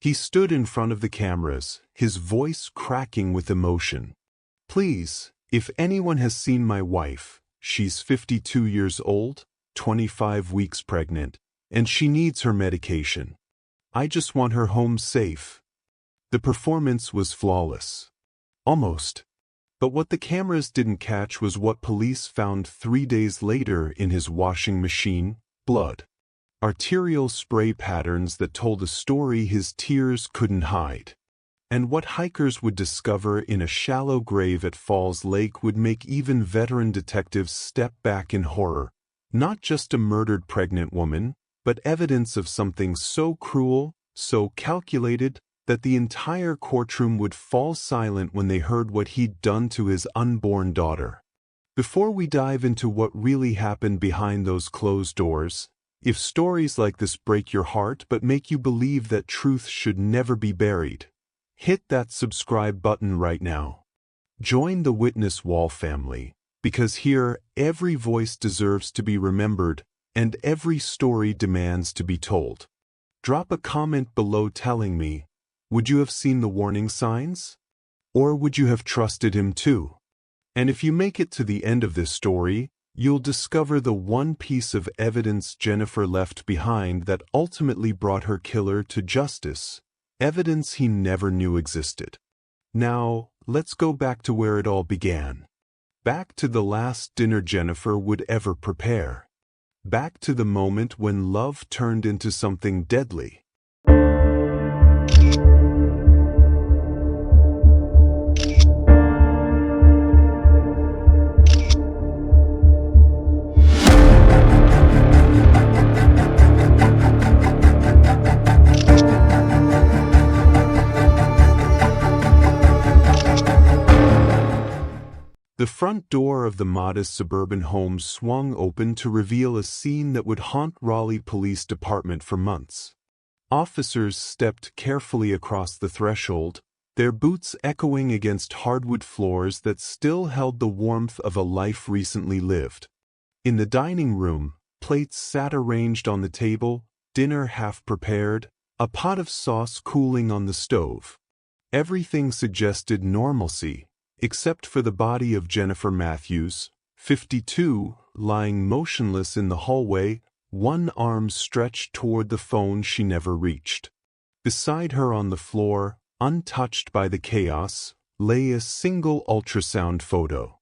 He stood in front of the cameras, his voice cracking with emotion. "Please, if anyone has seen my wife, she's 52 years old, 25 weeks pregnant, and she needs her medication. I just want her home safe." The performance was flawless. Almost. But what the cameras didn't catch was what police found 3 days later in his washing machine: blood. Arterial spray patterns that told a story his tears couldn't hide. And what hikers would discover in a shallow grave at Falls Lake would make even veteran detectives step back in horror. Not just a murdered pregnant woman, but evidence of something so cruel, so calculated, that the entire courtroom would fall silent when they heard what he'd done to his unborn daughter. Before we dive into what really happened behind those closed doors, if stories like this break your heart but make you believe that truth should never be buried, hit that subscribe button right now. Join the Witness Wall family, because here every voice deserves to be remembered and every story demands to be told. Drop a comment below telling me, would you have seen the warning signs? Or would you have trusted him too? And if you make it to the end of this story, you'll discover the one piece of evidence Jennifer left behind that ultimately brought her killer to justice, evidence he never knew existed. Now, let's go back to where it all began. Back to the last dinner Jennifer would ever prepare. Back to the moment when love turned into something deadly. The front door of the modest suburban home swung open to reveal a scene that would haunt Raleigh Police Department for months. Officers stepped carefully across the threshold, their boots echoing against hardwood floors that still held the warmth of a life recently lived. In the dining room, plates sat arranged on the table, dinner half prepared, a pot of sauce cooling on the stove. Everything suggested normalcy, except for the body of Jennifer Matthews, 52, lying motionless in the hallway, one arm stretched toward the phone she never reached. Beside her on the floor, untouched by the chaos, lay a single ultrasound photo.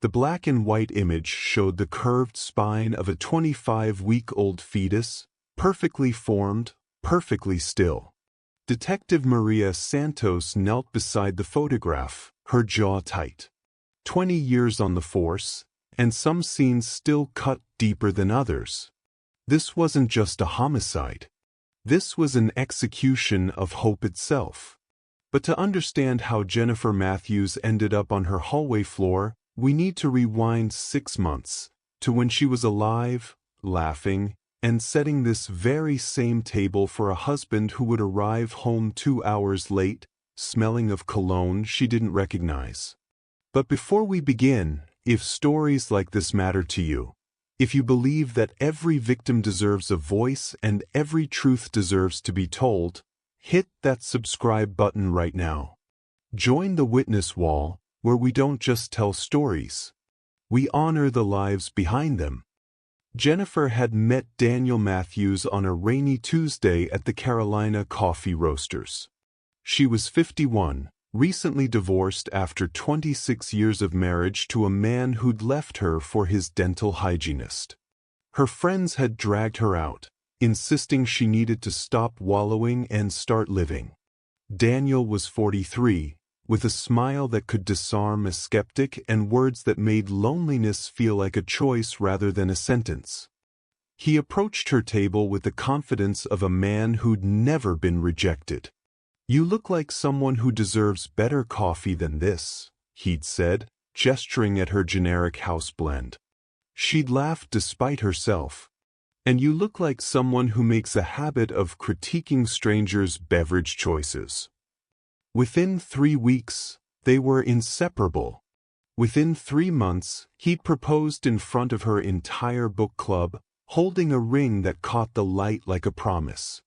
The black and white image showed the curved spine of a 25-week-old fetus, perfectly formed, perfectly still. Detective Maria Santos knelt beside the photograph, her jaw tight. 20 years on the force, and some scenes still cut deeper than others. This wasn't just a homicide. This was an execution of hope itself. But to understand how Jennifer Matthews ended up on her hallway floor, we need to rewind 6 months, to when she was alive, laughing, and setting this very same table for a husband who would arrive home 2 hours late, smelling of cologne she didn't recognize. But before we begin, if stories like this matter to you, if you believe that every victim deserves a voice and every truth deserves to be told, hit that subscribe button right now. Join the Witness Wall, where we don't just tell stories. We honor the lives behind them. Jennifer had met Daniel Matthews on a rainy Tuesday at the Carolina Coffee Roasters. She was 51, recently divorced after 26 years of marriage to a man who'd left her for his dental hygienist. Her friends had dragged her out, insisting she needed to stop wallowing and start living. Daniel was 43, with a smile that could disarm a skeptic and words that made loneliness feel like a choice rather than a sentence. He approached her table with the confidence of a man who'd never been rejected. "You look like someone who deserves better coffee than this," he'd said, gesturing at her generic house blend. She'd laughed despite herself. "And you look like someone who makes a habit of critiquing strangers' beverage choices." Within 3 weeks, they were inseparable. Within 3 months, he'd proposed in front of her entire book club, holding a ring that caught the light like a promise.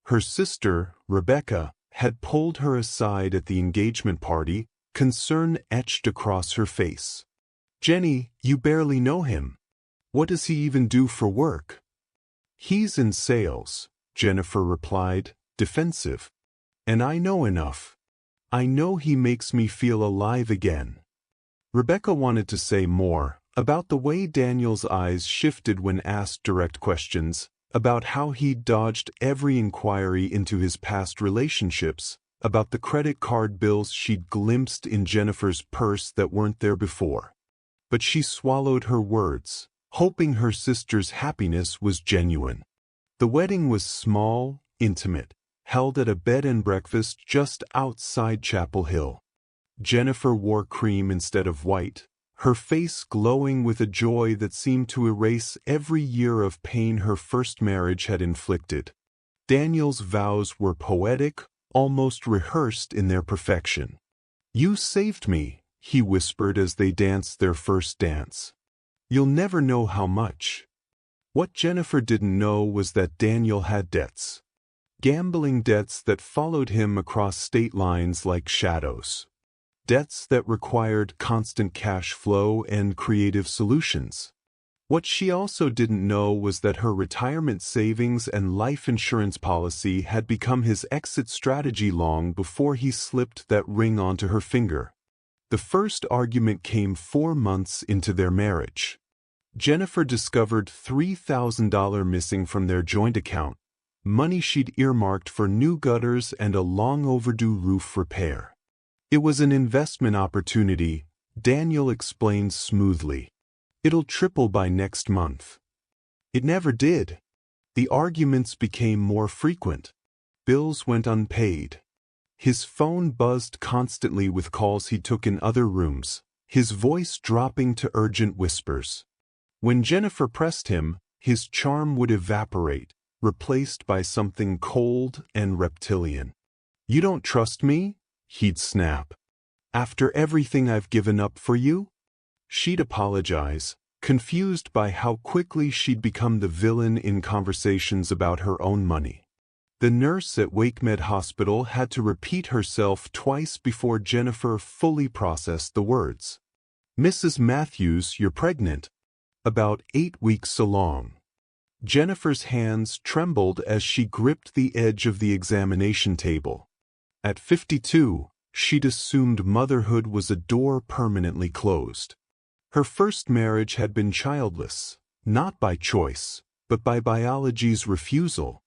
Her sister, Rebecca, had pulled her aside at the engagement party, concern etched across her face. "Jenny, you barely know him. What does he even do for work?" "He's in sales," Jennifer replied, defensive. "And I know enough. I know he makes me feel alive again." Rebecca wanted to say more, about the way Daniel's eyes shifted when asked direct questions, about how he dodged every inquiry into his past relationships, about the credit card bills she'd glimpsed in Jennifer's purse that weren't there before. But she swallowed her words, hoping her sister's happiness was genuine. The wedding was small, intimate, held at a bed and breakfast just outside Chapel Hill. Jennifer wore cream instead of white, her face glowing with a joy that seemed to erase every year of pain her first marriage had inflicted. Daniel's vows were poetic, almost rehearsed in their perfection. "You saved me," he whispered as they danced their first dance. "You'll never know how much." What Jennifer didn't know was that Daniel had debts. Gambling debts that followed him across state lines like shadows. Debts that required constant cash flow and creative solutions. What she also didn't know was that her retirement savings and life insurance policy had become his exit strategy long before he slipped that ring onto her finger. The first argument came 4 months into their marriage. Jennifer discovered $3,000 missing from their joint account, money she'd earmarked for new gutters and a long-overdue roof repair. "It was an investment opportunity," Daniel explained smoothly. "It'll triple by next month." It never did. The arguments became more frequent. Bills went unpaid. His phone buzzed constantly with calls he took in other rooms, his voice dropping to urgent whispers. When Jennifer pressed him, his charm would evaporate, replaced by something cold and reptilian. "You don't trust me?" he'd snap. "After everything I've given up for you?" She'd apologize, confused by how quickly she'd become the villain in conversations about her own money. The nurse at WakeMed Hospital had to repeat herself twice before Jennifer fully processed the words. "Mrs. Matthews, you're pregnant. About 8 weeks along." Jennifer's hands trembled as she gripped the edge of the examination table. At 52, she'd assumed motherhood was a door permanently closed. Her first marriage had been childless, not by choice, but by biology's refusal.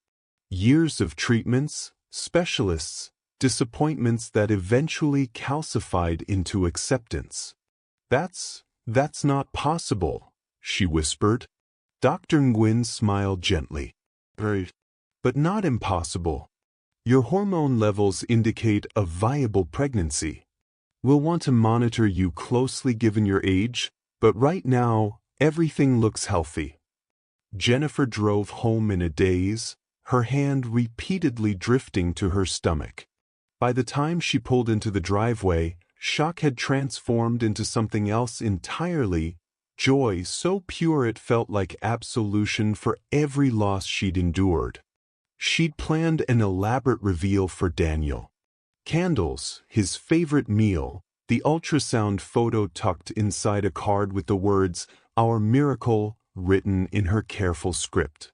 Years of treatments, specialists, disappointments that eventually calcified into acceptance. That's not possible," she whispered. Dr. Nguyen smiled gently. "But not impossible. Your hormone levels indicate a viable pregnancy. We'll want to monitor you closely given your age, but right now, everything looks healthy." Jennifer drove home in a daze, her hand repeatedly drifting to her stomach. By the time she pulled into the driveway, shock had transformed into something else entirely, joy so pure it felt like absolution for every loss she'd endured. She'd planned an elaborate reveal for Daniel. Candles, his favorite meal, the ultrasound photo tucked inside a card with the words, "Our miracle," written in her careful script.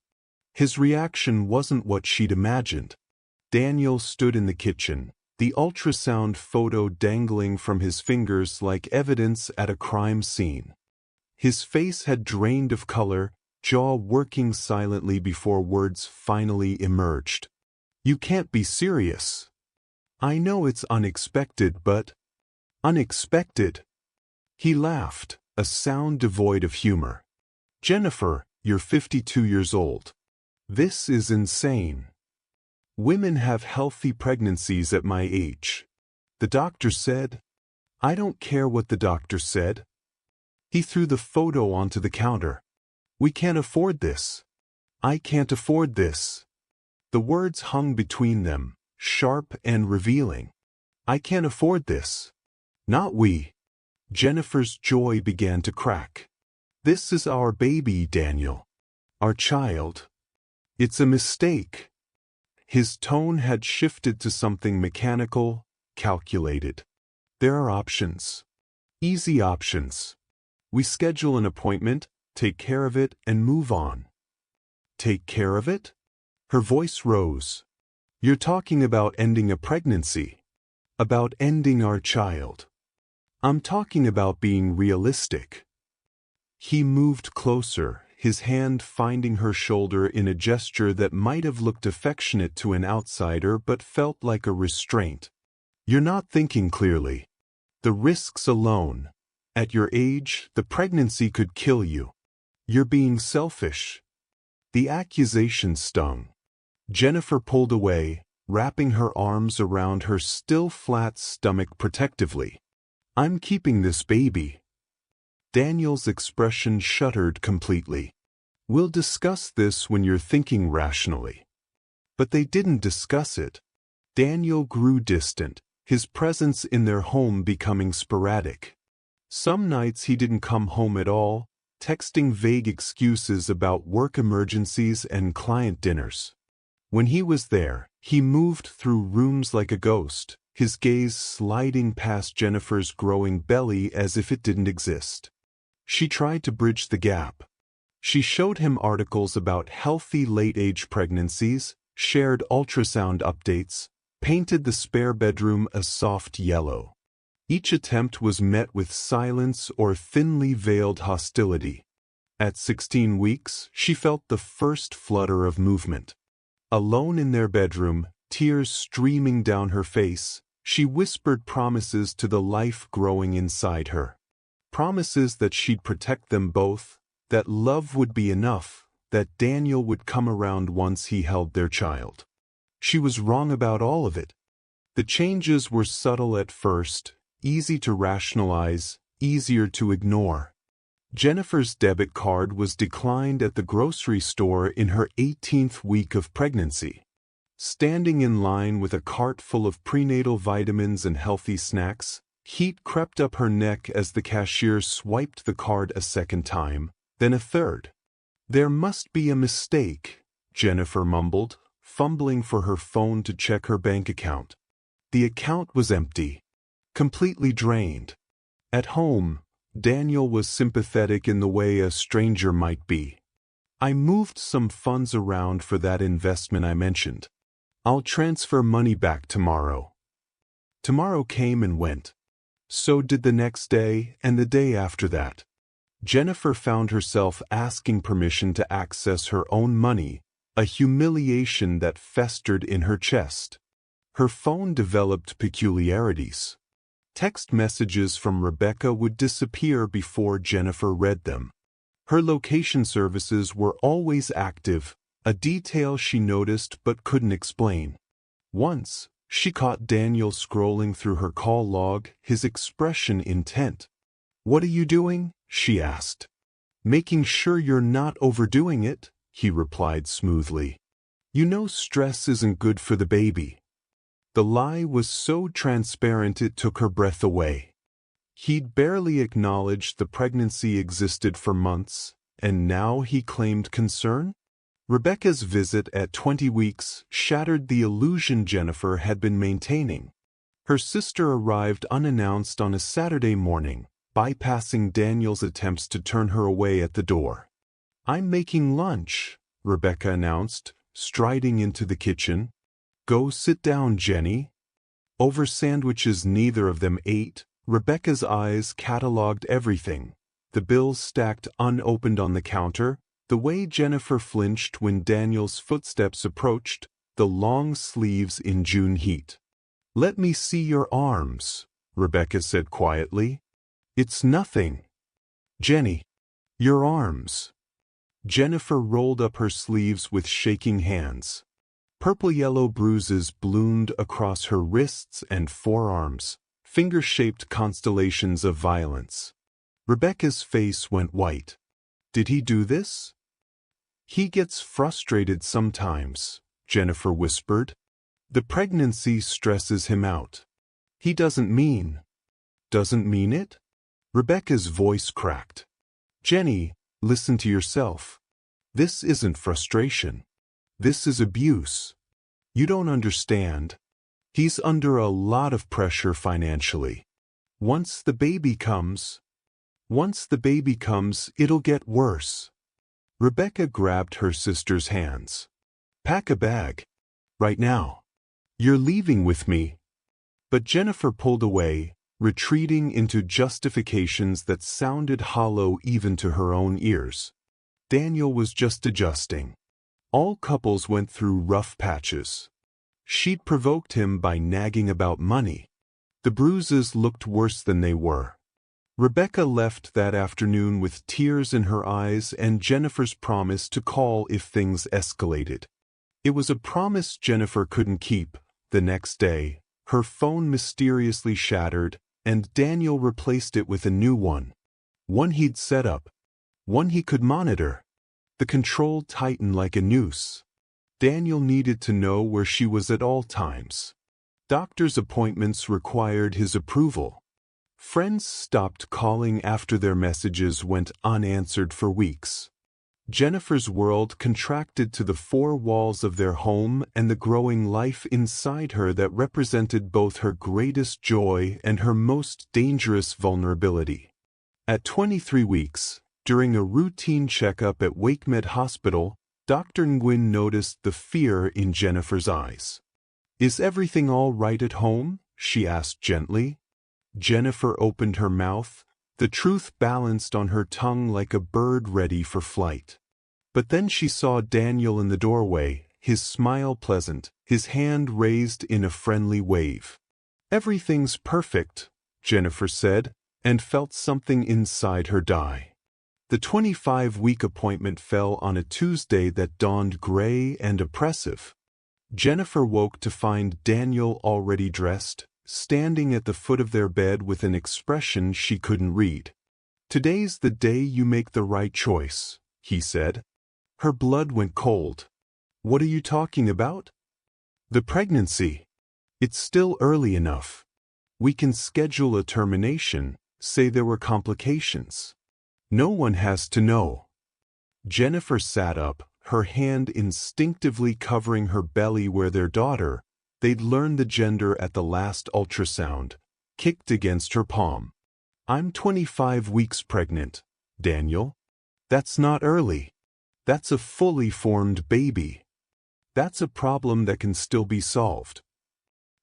His reaction wasn't what she'd imagined. Daniel stood in the kitchen, the ultrasound photo dangling from his fingers like evidence at a crime scene. His face had drained of color, jaw working silently before words finally emerged. "You can't be serious. I know it's unexpected, but..." "Unexpected?" He laughed, a sound devoid of humor. "Jennifer, you're 52 years old. This is insane. Women have healthy pregnancies at my age. The doctor said..." "I don't care what the doctor said." He threw the photo onto the counter. "We can't afford this. I can't afford this." The words hung between them, sharp and revealing. "I can't afford this. Not we." Jennifer's joy began to crack. "This is our baby, Daniel. Our child. It's a mistake." His tone had shifted to something mechanical, calculated. There are options. Easy options. We schedule an appointment, take care of it, and move on. Take care of it? Her voice rose. You're talking about ending a pregnancy. About ending our child. I'm talking about being realistic. He moved closer, his hand finding her shoulder in a gesture that might have looked affectionate to an outsider but felt like a restraint. You're not thinking clearly. The risks alone. At your age, the pregnancy could kill you. You're being selfish. The accusation stung. Jennifer pulled away, wrapping her arms around her still flat stomach protectively. I'm keeping this baby. Daniel's expression shuttered completely. We'll discuss this when you're thinking rationally. But they didn't discuss it. Daniel grew distant, his presence in their home becoming sporadic. Some nights he didn't come home at all, texting vague excuses about work emergencies and client dinners. When he was there, he moved through rooms like a ghost, his gaze sliding past Jennifer's growing belly as if it didn't exist. She tried to bridge the gap. She showed him articles about healthy late-age pregnancies, shared ultrasound updates, painted the spare bedroom a soft yellow. Each attempt was met with silence or thinly veiled hostility. At 16 weeks, she felt the first flutter of movement. Alone in their bedroom, tears streaming down her face, she whispered promises to the life growing inside her. Promises that she'd protect them both, that love would be enough, that Daniel would come around once he held their child. She was wrong about all of it. The changes were subtle at first, easy to rationalize, easier to ignore. Jennifer's debit card was declined at the grocery store in her 18th week of pregnancy. Standing in line with a cart full of prenatal vitamins and healthy snacks, heat crept up her neck as the cashier swiped the card a second time, then a third. There must be a mistake, Jennifer mumbled, fumbling for her phone to check her bank account. The account was empty. Completely drained. At home, Daniel was sympathetic in the way a stranger might be. I moved some funds around for that investment I mentioned. I'll transfer money back tomorrow. Tomorrow came and went. So did the next day and the day after that. Jennifer found herself asking permission to access her own money, a humiliation that festered in her chest. Her phone developed peculiarities. Text messages from Rebecca would disappear before Jennifer read them. Her location services were always active, a detail she noticed but couldn't explain. Once, she caught Daniel scrolling through her call log, his expression intent. "What are you doing?" she asked. "Making sure you're not overdoing it," he replied smoothly. "You know stress isn't good for the baby." The lie was so transparent it took her breath away. He'd barely acknowledged the pregnancy existed for months, and now he claimed concern? Rebecca's visit at 20 weeks shattered the illusion Jennifer had been maintaining. Her sister arrived unannounced on a Saturday morning, bypassing Daniel's attempts to turn her away at the door. "I'm making lunch," Rebecca announced, striding into the kitchen. "Go sit down, Jenny." Over sandwiches neither of them ate, Rebecca's eyes catalogued everything. The bills stacked unopened on the counter, the way Jennifer flinched when Daniel's footsteps approached, the long sleeves in June heat. "Let me see your arms," Rebecca said quietly. "It's nothing." "Jenny, your arms." Jennifer rolled up her sleeves with shaking hands. Purple-yellow bruises bloomed across her wrists and forearms, finger-shaped constellations of violence. Rebecca's face went white. "Did he do this?" "He gets frustrated sometimes," Jennifer whispered. "The pregnancy stresses him out. He doesn't mean it?" Rebecca's voice cracked. "Jenny, listen to yourself. This isn't frustration. This is abuse." You don't understand. He's under a lot of pressure financially. Once the baby comes, it'll get worse. Rebecca grabbed her sister's hands. Pack a bag. Right now. You're leaving with me. But Jennifer pulled away, retreating into justifications that sounded hollow even to her own ears. Daniel was just adjusting. All couples went through rough patches. She'd provoked him by nagging about money. The bruises looked worse than they were. Rebecca left that afternoon with tears in her eyes and Jennifer's promise to call if things escalated. It was a promise Jennifer couldn't keep. The next day, her phone mysteriously shattered, and Daniel replaced it with a new one. One he'd set up. One he could monitor. The control tightened like a noose. Daniel needed to know where she was at all times. Doctor's appointments required his approval. Friends stopped calling after their messages went unanswered for weeks. Jennifer's world contracted to the four walls of their home and the growing life inside her that represented both her greatest joy and her most dangerous vulnerability. At 23 weeks, during a routine checkup at WakeMed Hospital, Dr. Nguyen noticed the fear in Jennifer's eyes. "Is everything all right at home?" she asked gently. Jennifer opened her mouth, the truth balanced on her tongue like a bird ready for flight. But then she saw Daniel in the doorway, his smile pleasant, his hand raised in a friendly wave. "Everything's perfect," Jennifer said, and felt something inside her die. The 25-week appointment fell on a Tuesday that dawned gray and oppressive. Jennifer woke to find Daniel already dressed, standing at the foot of their bed with an expression she couldn't read. "Today's the day you make the right choice," he said. Her blood went cold. "What are you talking about?" "The pregnancy. It's still early enough. We can schedule a termination, say there were complications. No one has to know." Jennifer sat up, her hand instinctively covering her belly where their daughter, they'd learned the gender at the last ultrasound, kicked against her palm. "I'm 25 weeks pregnant, Daniel. That's not early. That's a fully formed baby. That's a problem that can still be solved."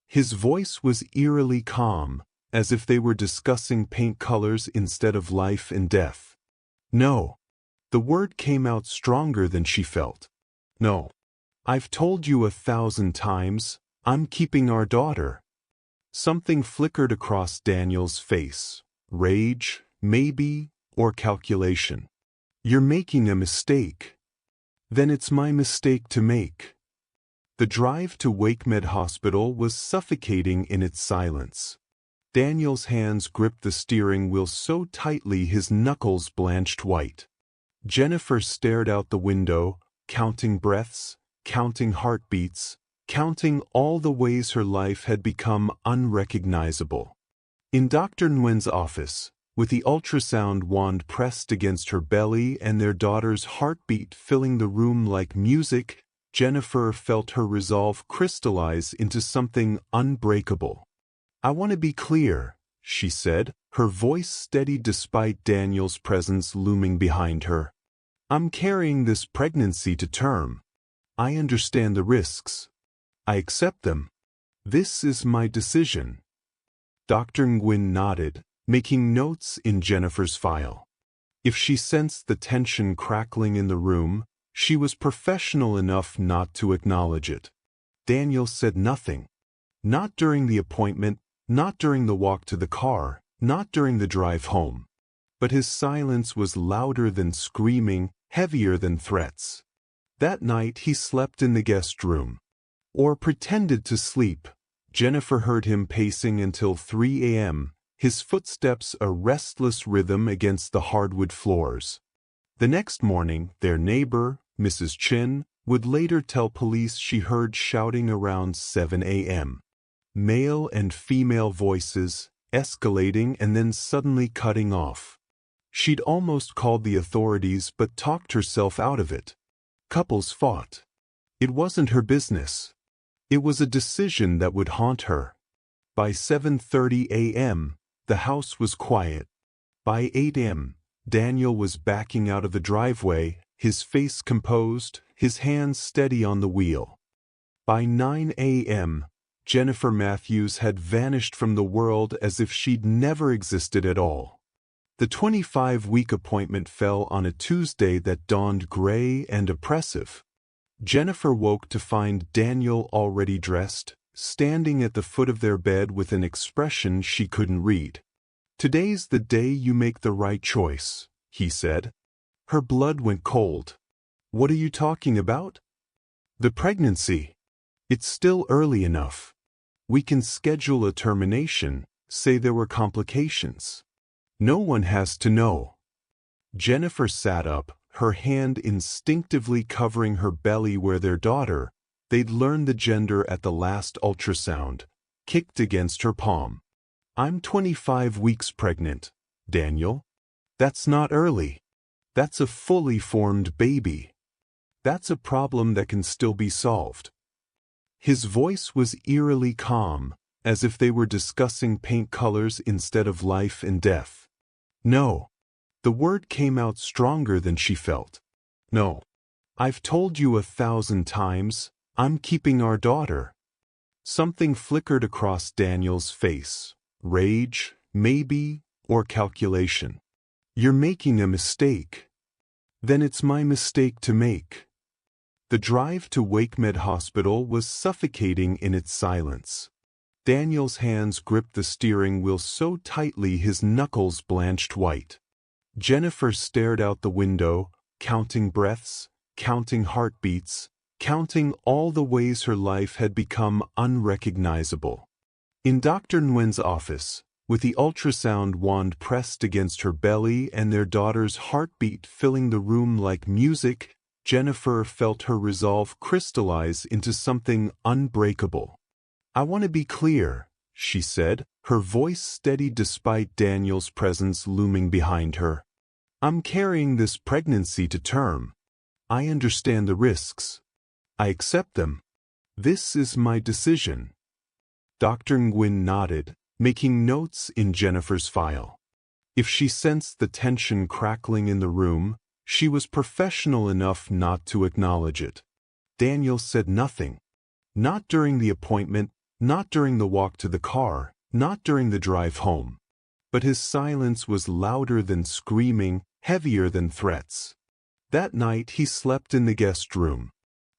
His voice was eerily calm, as if they were discussing paint colors instead of life and death. "No." The word came out stronger than she felt. "No. I've told you 1,000 times, I'm keeping our daughter." Something flickered across Daniel's face. Rage, maybe, or calculation. "You're making a mistake." "Then it's my mistake to make." The drive to WakeMed Hospital was suffocating in its silence. Daniel's hands gripped the steering wheel so tightly his knuckles blanched white. Jennifer stared out the window, counting breaths, counting heartbeats, counting all the ways her life had become unrecognizable. In Dr. Nguyen's office, with the ultrasound wand pressed against her belly and their daughter's heartbeat filling the room like music, Jennifer felt her resolve crystallize into something unbreakable. "I want to be clear," she said, her voice steady despite Daniel's presence looming behind her. "I'm carrying this pregnancy to term. I understand the risks. I accept them. This is my decision." Dr. Nguyen nodded, making notes in Jennifer's file. If she sensed the tension crackling in the room, she was professional enough not to acknowledge it. Daniel said nothing. Not during the appointment, not during the walk to the car, not during the drive home. But his silence was louder than screaming, heavier than threats. That night he slept in the guest room. Or pretended to sleep. Jennifer heard him pacing until 3 a.m., his footsteps a restless rhythm against the hardwood floors. The next morning, their neighbor, Mrs. Chin, would later tell police she heard shouting around 7 a.m. Male and female voices, escalating and then suddenly cutting off. She'd almost called the authorities but talked herself out of it. Couples fought. It wasn't her business. It was a decision that would haunt her. By 7:30 a.m., the house was quiet. By 8 a.m., Daniel was backing out of the driveway, his face composed, his hands steady on the wheel. By 9 a.m., Jennifer Matthews had vanished from the world as if she'd never existed at all. The 25-week appointment fell on a Tuesday that dawned gray and oppressive. Jennifer woke to find Daniel already dressed, standing at the foot of their bed with an expression she couldn't read. "Today's the day you make the right choice," he said. Her blood went cold. "What are you talking about?" "The pregnancy. It's still early enough. We can schedule a termination, say there were complications. No one has to know." Jennifer sat up, her hand instinctively covering her belly where their daughter, they'd learned the gender at the last ultrasound, kicked against her palm. "I'm 25 weeks pregnant, Daniel. That's not early. That's a fully formed baby. That's a problem that can still be solved." His voice was eerily calm, as if they were discussing paint colors instead of life and death. "No." The word came out stronger than she felt. "No. I've told you 1,000 times, I'm keeping our daughter." Something flickered across Daniel's face. Rage, maybe, or calculation. "You're making a mistake." "Then it's my mistake to make." The drive to WakeMed Hospital was suffocating in its silence. Daniel's hands gripped the steering wheel so tightly his knuckles blanched white. Jennifer stared out the window, counting breaths, counting heartbeats, counting all the ways her life had become unrecognizable. In Dr. Nguyen's office, with the ultrasound wand pressed against her belly and their daughter's heartbeat filling the room like music, Jennifer felt her resolve crystallize into something unbreakable. "I want to be clear," she said, her voice steady despite Daniel's presence looming behind her. "I'm carrying this pregnancy to term. I understand the risks. I accept them. This is my decision." Dr. Nguyen nodded, making notes in Jennifer's file. If she sensed the tension crackling in the room, she was professional enough not to acknowledge it. Daniel said nothing. Not during the appointment, not during the walk to the car, not during the drive home. But his silence was louder than screaming, heavier than threats. That night he slept in the guest room.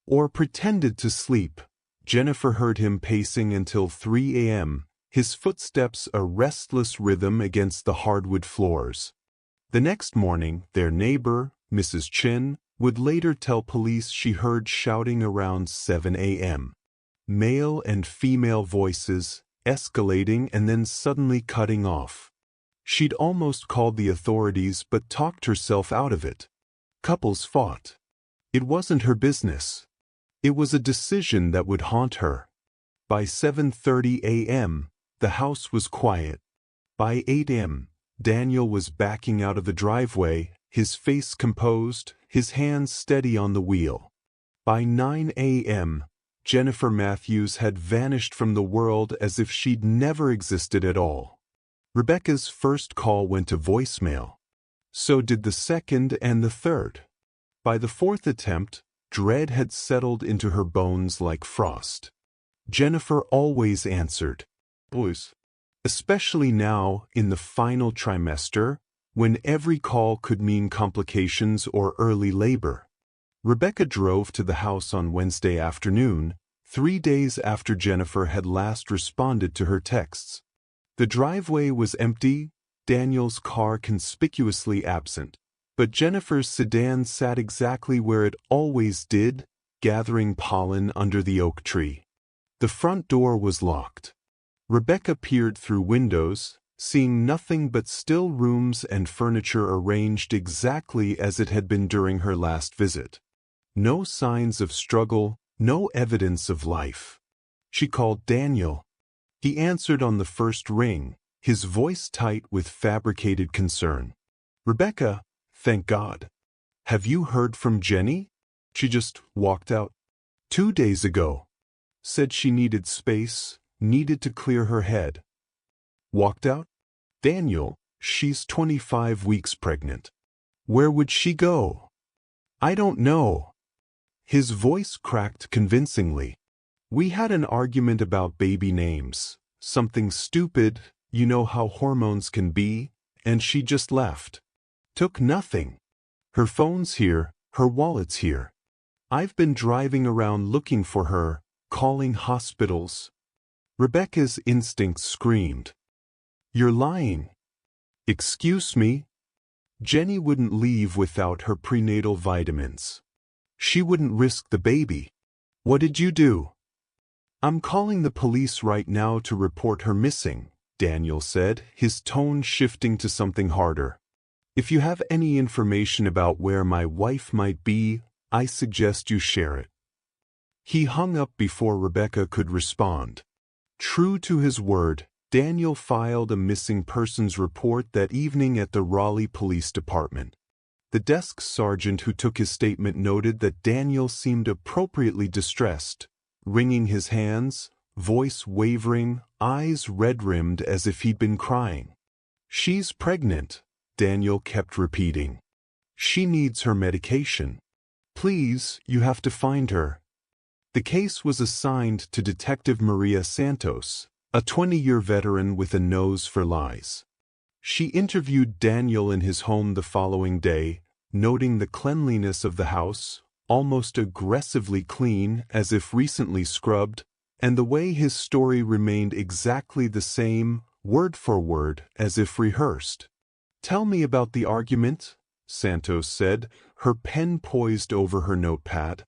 Or pretended to sleep. Jennifer heard him pacing until 3 a.m., his footsteps a restless rhythm against the hardwood floors. The next morning, their neighbor, Mrs. Chin, would later tell police she heard shouting around 7 a.m. Male and female voices, escalating and then suddenly cutting off. She'd almost called the authorities but talked herself out of it. Couples fought. It wasn't her business. It was a decision that would haunt her. By 7:30 a.m., the house was quiet. By 8 a.m., Daniel was backing out of the driveway, his face composed, his hands steady on the wheel. By 9 a.m., Jennifer Matthews had vanished from the world as if she'd never existed at all. Rebecca's first call went to voicemail. So did the second and the third. By the fourth attempt, dread had settled into her bones like frost. Jennifer always answered. Boys. Especially now, in the final trimester, when every call could mean complications or early labor. Rebecca drove to the house on Wednesday afternoon, 3 days after Jennifer had last responded to her texts. The driveway was empty, Daniel's car conspicuously absent, but Jennifer's sedan sat exactly where it always did, gathering pollen under the oak tree. The front door was locked. Rebecca peered through windows, seeing nothing but still rooms and furniture arranged exactly as it had been during her last visit. No signs of struggle, no evidence of life. She called Daniel. He answered on the first ring, his voice tight with fabricated concern. "Rebecca, thank God. Have you heard from Jenny? She just walked out 2 days ago." Said she needed space, needed to clear her head. Walked out? Daniel, she's 25 weeks pregnant. Where would she go? I don't know. His voice cracked convincingly. We had an argument about baby names. Something stupid, you know how hormones can be, and she just left. Took nothing. Her phone's here, her wallet's here. I've been driving around looking for her, calling hospitals. Rebecca's instincts screamed. You're lying. Excuse me? Jenny wouldn't leave without her prenatal vitamins. She wouldn't risk the baby. What did you do? I'm calling the police right now to report her missing, Daniel said, his tone shifting to something harder. If you have any information about where my wife might be, I suggest you share it. He hung up before Rebecca could respond. True to his word, Daniel filed a missing persons report that evening at the Raleigh Police Department. The desk sergeant who took his statement noted that Daniel seemed appropriately distressed, wringing his hands, voice wavering, eyes red-rimmed as if he'd been crying. She's pregnant, Daniel kept repeating. She needs her medication. Please, you have to find her. The case was assigned to Detective Maria Santos, a 20-year veteran with a nose for lies. She interviewed Daniel in his home the following day, noting the cleanliness of the house, almost aggressively clean as if recently scrubbed, and the way his story remained exactly the same, word for word, as if rehearsed. Tell me about the argument, Santos said, her pen poised over her notepad.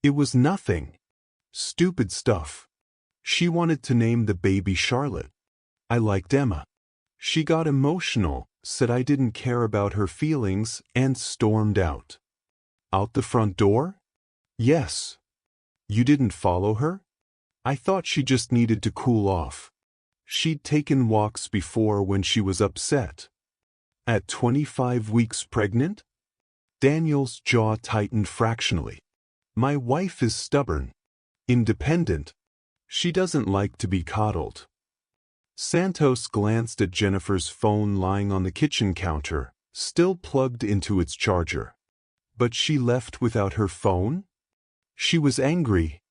It was nothing. Stupid stuff. She wanted to name the baby Charlotte. I liked Emma. She got emotional, said I didn't care about her feelings, and stormed out. Out the front door? Yes. You didn't follow her? I thought she just needed to cool off. She'd taken walks before when she was upset. At 25 weeks pregnant? Daniel's jaw tightened fractionally. My wife is stubborn. Independent. She doesn't like to be coddled. Santos glanced at Jennifer's phone lying on the kitchen counter, still plugged into its charger. But she left without her phone? She was angry.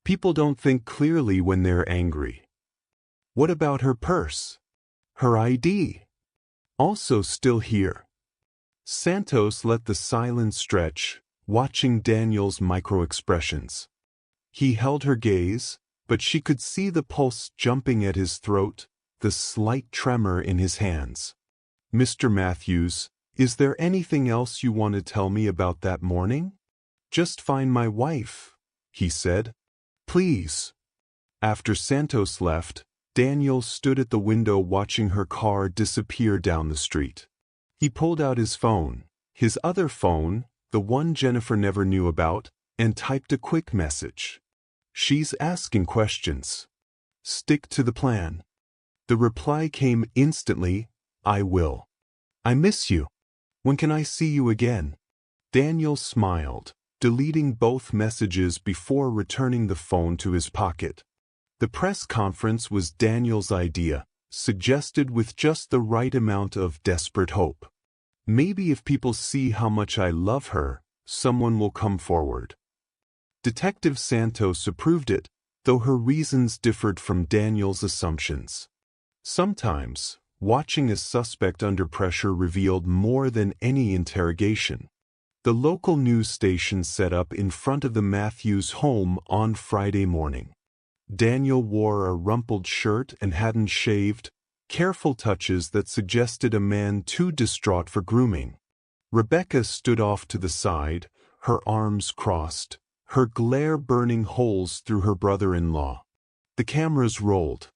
People don't think clearly when they're angry. What about her purse? Her ID? Also still here. Santos let the silence stretch, watching Daniel's micro-expressions. He held her gaze, but she could see the pulse jumping at his throat, the slight tremor in his hands. Mr. Matthews, is there anything else you want to tell me about that morning? Just find my wife, he said. Please. After Santos left, Daniel stood at the window watching her car disappear down the street. He pulled out his phone, his other phone, the one Jennifer never knew about, and typed a quick message. She's asking questions. Stick to the plan. The reply came instantly, I will. I miss you. When can I see you again? Daniel smiled, deleting both messages before returning the phone to his pocket. The press conference was Daniel's idea, suggested with just the right amount of desperate hope. Maybe if people see how much I love her, someone will come forward. Detective Santos approved it, though her reasons differed from Daniel's assumptions. Sometimes, watching a suspect under pressure revealed more than any interrogation. The local news station set up in front of the Matthews home on Friday morning. Daniel wore a rumpled shirt and hadn't shaved, careful touches that suggested a man too distraught for grooming. Rebecca stood off to the side, her arms crossed, her glare burning holes through her brother-in-law. The cameras rolled.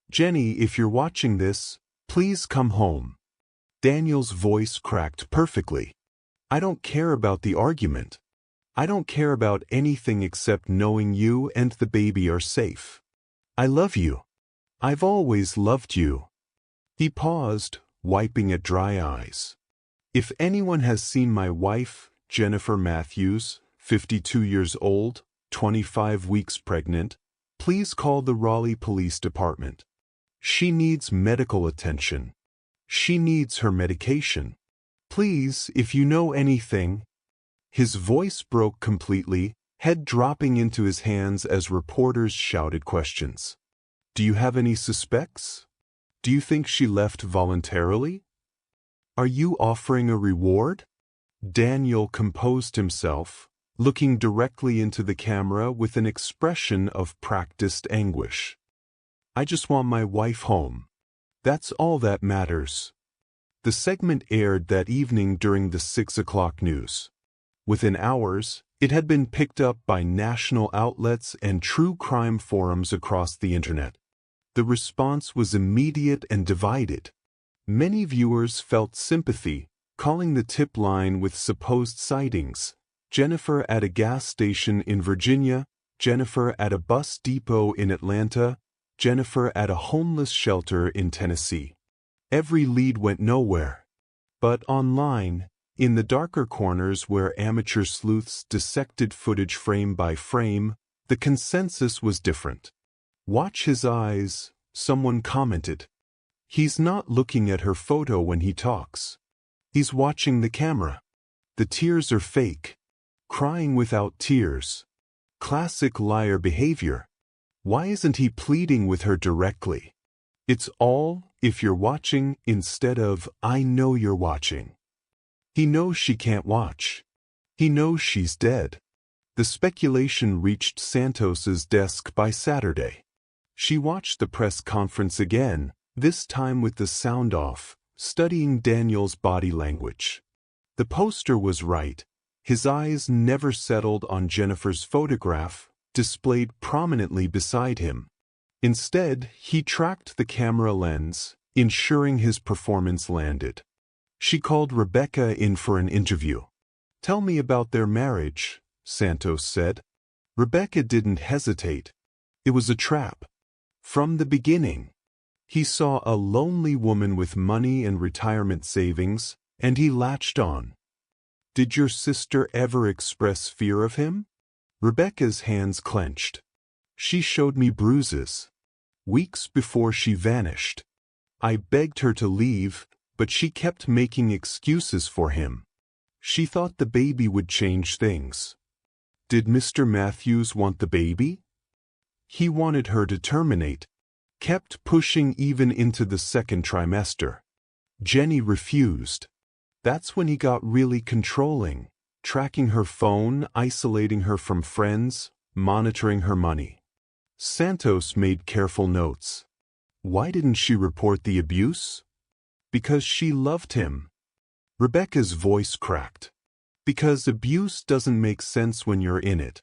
Jenny, if you're watching this, please come home. Daniel's voice cracked perfectly. I don't care about the argument. I don't care about anything except knowing you and the baby are safe. I love you. I've always loved you. He paused, wiping at dry eyes. If anyone has seen my wife, Jennifer Matthews, 52 years old, 25 weeks pregnant, Please call the Raleigh Police Department. She needs medical attention. She needs her medication. Please, if you know anything." His voice broke completely, head dropping into his hands as reporters shouted questions. "Do you have any suspects? Do you think she left voluntarily? Are you offering a reward?" Daniel composed himself, looking directly into the camera with an expression of practiced anguish. "I just want my wife home. That's all that matters." The segment aired that evening during the 6 o'clock news. Within hours, it had been picked up by national outlets and true crime forums across the internet. The response was immediate and divided. Many viewers felt sympathy, calling the tip line with supposed sightings: Jennifer at a gas station in Virginia, Jennifer at a bus depot in Atlanta, Jennifer at a homeless shelter in Tennessee. Every lead went nowhere. But online, in the darker corners where amateur sleuths dissected footage frame by frame, the consensus was different. "Watch his eyes," someone commented. "He's not looking at her photo when he talks. He's watching the camera. The tears are fake. Crying without tears. Classic liar behavior. Why isn't he pleading with her directly? It's all, if you're watching, instead of, I know you're watching. He knows she can't watch. He knows she's dead." The speculation reached Santos's desk by Saturday. She watched the press conference again, this time with the sound off, studying Daniel's body language. The poster was right. His eyes never settled on Jennifer's photograph, displayed prominently beside him. Instead, he tracked the camera lens, ensuring his performance landed. She called Rebecca in for an interview. "Tell me about their marriage," Santos said. Rebecca didn't hesitate. It was a trap. From the beginning, he saw a lonely woman with money and retirement savings, and he latched on. "Did your sister ever express fear of him?" Rebecca's hands clenched. "She showed me bruises. Weeks before she vanished. I begged her to leave, but she kept making excuses for him. She thought the baby would change things." "Did Mr. Matthews want the baby?" "He wanted her to terminate. Kept pushing even into the second trimester. Jenny refused. That's when he got really controlling, tracking her phone, isolating her from friends, monitoring her money." Santos made careful notes. "Why didn't she report the abuse?" "Because she loved him." Rebecca's voice cracked. "Because abuse doesn't make sense when you're in it.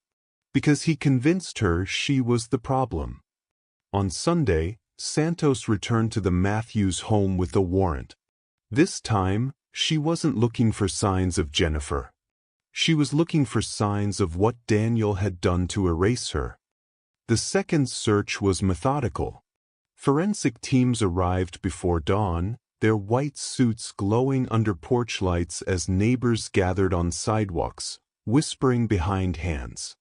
Because he convinced her she was the problem." On Sunday, Santos returned to the Matthews home with a warrant. This time, she wasn't looking for signs of Jennifer. She was looking for signs of what Daniel had done to erase her. The second search was methodical. Forensic teams arrived before dawn, their white suits glowing under porch lights as neighbors gathered on sidewalks, whispering behind hands.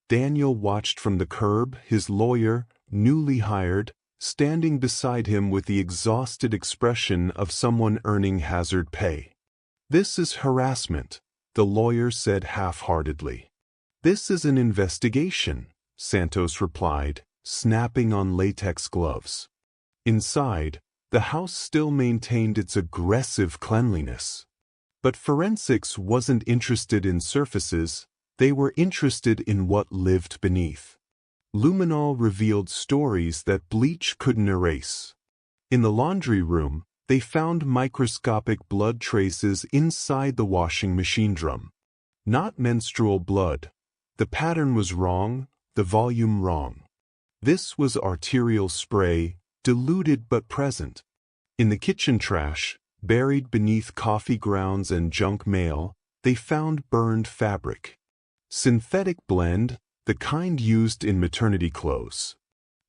Daniel watched from the curb, his lawyer, newly hired, standing beside him with the exhausted expression of someone earning hazard pay. "This is harassment," the lawyer said half-heartedly. "This is an investigation," Santos replied, snapping on latex gloves. Inside, the house still maintained its aggressive cleanliness. But forensics wasn't interested in surfaces, they were interested in what lived beneath. Luminol revealed stories that bleach couldn't erase. In the laundry room, they found microscopic blood traces inside the washing machine drum. Not menstrual blood. The pattern was wrong, the volume wrong. This was arterial spray, diluted but present. In the kitchen trash, buried beneath coffee grounds and junk mail, they found burned fabric. Synthetic blend, the kind used in maternity clothes.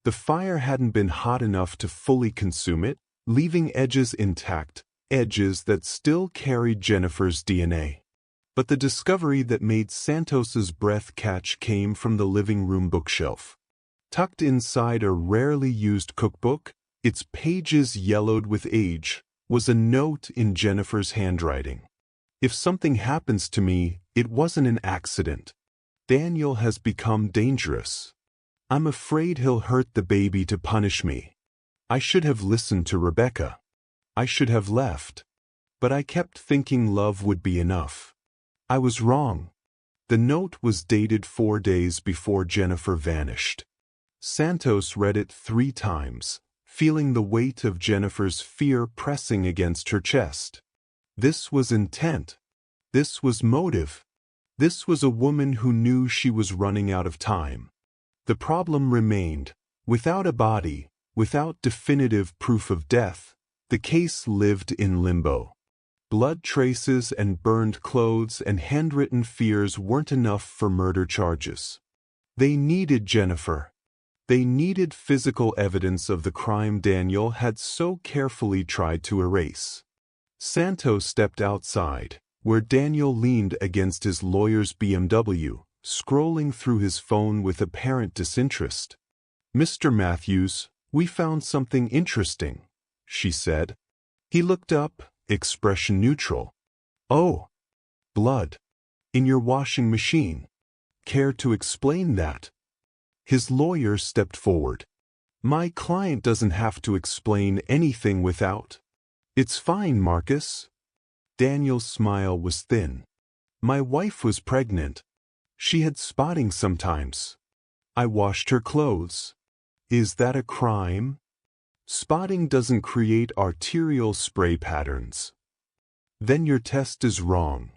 The fire hadn't been hot enough to fully consume it, leaving edges intact, edges that still carried Jennifer's DNA. But the discovery that made Santos's breath catch came from the living room bookshelf. Tucked inside a rarely used cookbook, its pages yellowed with age, was a note in Jennifer's handwriting. If something happens to me, it wasn't an accident. Daniel has become dangerous. I'm afraid he'll hurt the baby to punish me. I should have listened to Rebecca. I should have left. But I kept thinking love would be enough. I was wrong. The note was dated 4 days before Jennifer vanished. Santos read it 3 times, feeling the weight of Jennifer's fear pressing against her chest. This was intent. This was motive. This was a woman who knew she was running out of time. The problem remained. Without a body, without definitive proof of death, the case lived in limbo. Blood traces and burned clothes and handwritten fears weren't enough for murder charges. They needed Jennifer. They needed physical evidence of the crime Daniel had so carefully tried to erase. Santos stepped outside, where Daniel leaned against his lawyer's BMW, scrolling through his phone with apparent disinterest. "Mr. Matthews, we found something interesting," she said. He looked up, expression neutral. "Oh, blood. In your washing machine. Care to explain that?" His lawyer stepped forward. "My client doesn't have to explain anything without." "It's fine, Marcus." Daniel's smile was thin. "My wife was pregnant. She had spotting sometimes. I washed her clothes. Is that a crime? Spotting doesn't create arterial spray patterns." "Then your test is wrong."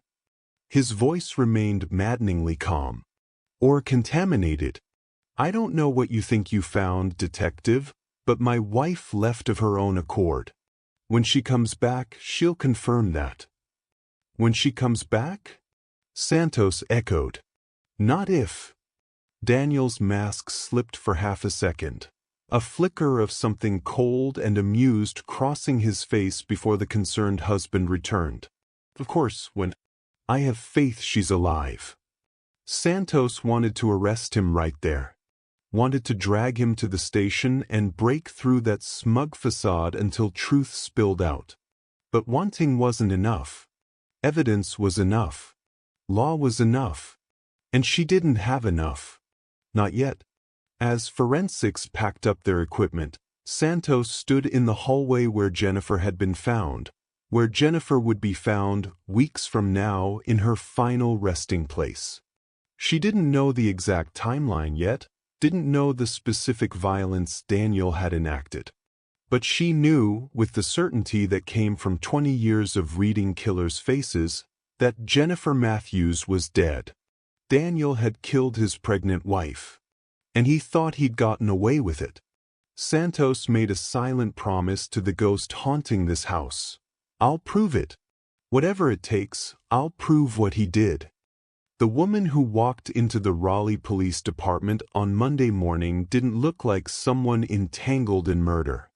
His voice remained maddeningly calm. "Or contaminated. I don't know what you think you found, detective, but my wife left of her own accord. When she comes back, she'll confirm that." "When she comes back?" Santos echoed. "Not if." Daniel's mask slipped for half a second, a flicker of something cold and amused crossing his face before the concerned husband returned. "Of course, when I have faith she's alive." Santos wanted to arrest him right there. Wanted to drag him to the station and break through that smug facade until truth spilled out. But wanting wasn't enough. Evidence was enough. Law was enough. And she didn't have enough. Not yet. As forensics packed up their equipment, Santos stood in the hallway where Jennifer had been found, where Jennifer would be found weeks from now in her final resting place. She didn't know the exact timeline yet, didn't know the specific violence Daniel had enacted. But she knew, with the certainty that came from 20 years of reading killers' faces, that Jennifer Matthews was dead. Daniel had killed his pregnant wife. And he thought he'd gotten away with it. Santos made a silent promise to the ghost haunting this house. "I'll prove it. Whatever it takes, I'll prove what he did." The woman who walked into the Raleigh Police Department on Monday morning didn't look like someone entangled in murder.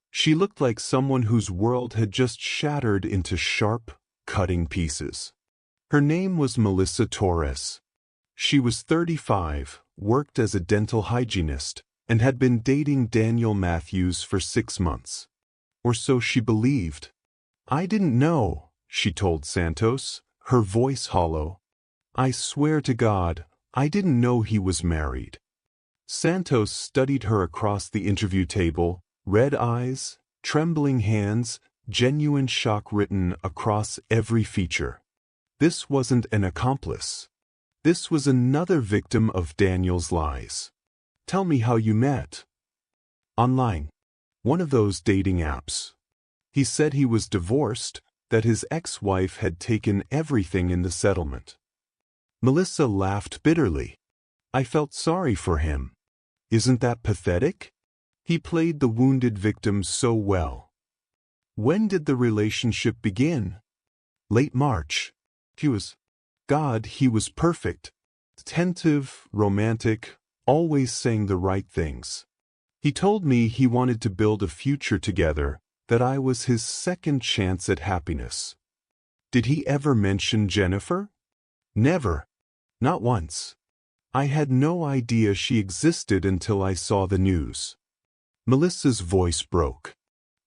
She looked like someone whose world had just shattered into sharp, cutting pieces. Her name was Melissa Torres. She was 35, worked as a dental hygienist, and had been dating Daniel Matthews for 6 months. Or so she believed. "I didn't know," she told Santos, her voice hollow. "I swear to God, I didn't know he was married." Santos studied her across the interview table, red eyes, trembling hands, genuine shock written across every feature. This wasn't an accomplice. This was another victim of Daniel's lies. "Tell me how you met." "Online. One of those dating apps." He said he was divorced, that his ex-wife had taken everything in the settlement. Melissa laughed bitterly. "I felt sorry for him. Isn't that pathetic? He played the wounded victim so well." "When did the relationship begin?" "Late March. He was perfect. Attentive, romantic, always saying the right things. He told me he wanted to build a future together, that I was his second chance at happiness." "Did he ever mention Jennifer?" "Never. Not once." I had no idea she existed until I saw the news. Melissa's voice broke.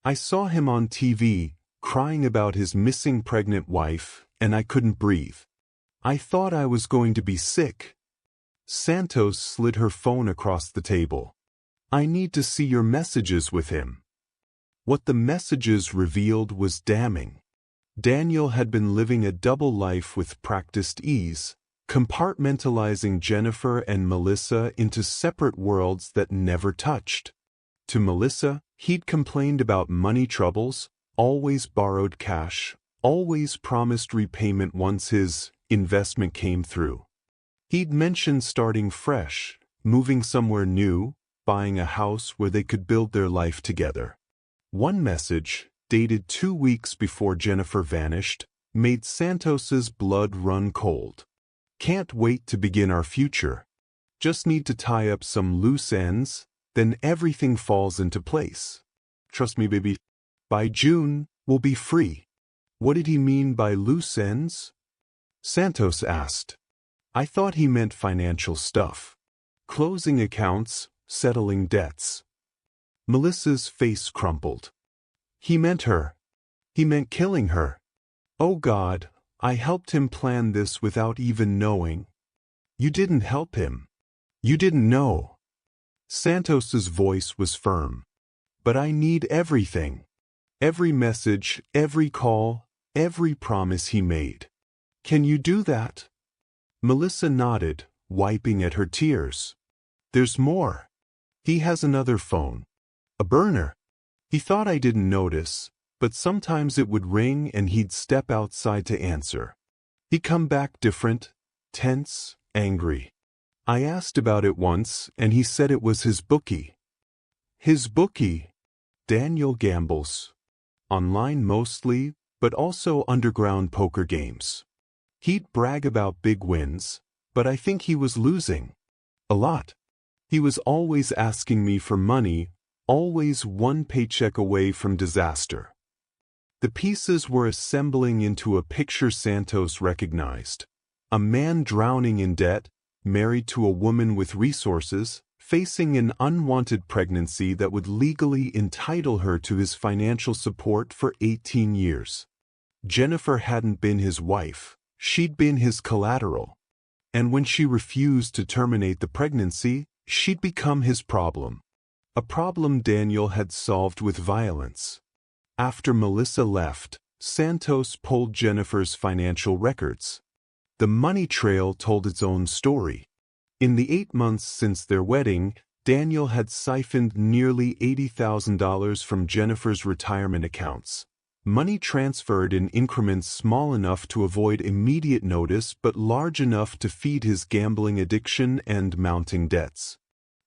I saw him on TV, crying about his missing pregnant wife, and I couldn't breathe. I thought I was going to be sick. Santos slid her phone across the table. I need to see your messages with him. What the messages revealed was damning. Daniel had been living a double life with practiced ease, compartmentalizing Jennifer and Melissa into separate worlds that never touched. To Melissa, he'd complained about money troubles, always borrowed cash, always promised repayment once his investment came through. He'd mentioned starting fresh, moving somewhere new, buying a house where they could build their life together. One message, dated 2 weeks before Jennifer vanished, made Santos's blood run cold. Can't wait to begin our future. Just need to tie up some loose ends, then everything falls into place. Trust me, baby. By June, we'll be free. What did he mean by loose ends? Santos asked. I thought he meant financial stuff. Closing accounts, settling debts. Melissa's face crumpled. He meant her. He meant killing her. Oh God, I helped him plan this without even knowing. You didn't help him. You didn't know. Santos's voice was firm. But I need everything. Every message, every call, every promise he made. Can you do that? Melissa nodded, wiping at her tears. There's more. He has another phone. A burner. He thought I didn't notice, but sometimes it would ring and he'd step outside to answer. He'd come back different, tense, angry. I asked about it once and he said it was his bookie. His bookie. Daniel gambles. Online mostly, but also underground poker games. He'd brag about big wins, but I think he was losing. A lot. He was always asking me for money, always one paycheck away from disaster. The pieces were assembling into a picture Santos recognized. A man drowning in debt, married to a woman with resources, facing an unwanted pregnancy that would legally entitle her to his financial support for 18 years. Jennifer hadn't been his wife, she'd been his collateral. And when she refused to terminate the pregnancy, she'd become his problem. A problem Daniel had solved with violence. After Melissa left, Santos pulled Jennifer's financial records. The money trail told its own story. In the 8 months since their wedding, Daniel had siphoned nearly $80,000 from Jennifer's retirement accounts. Money transferred in increments small enough to avoid immediate notice but large enough to feed his gambling addiction and mounting debts.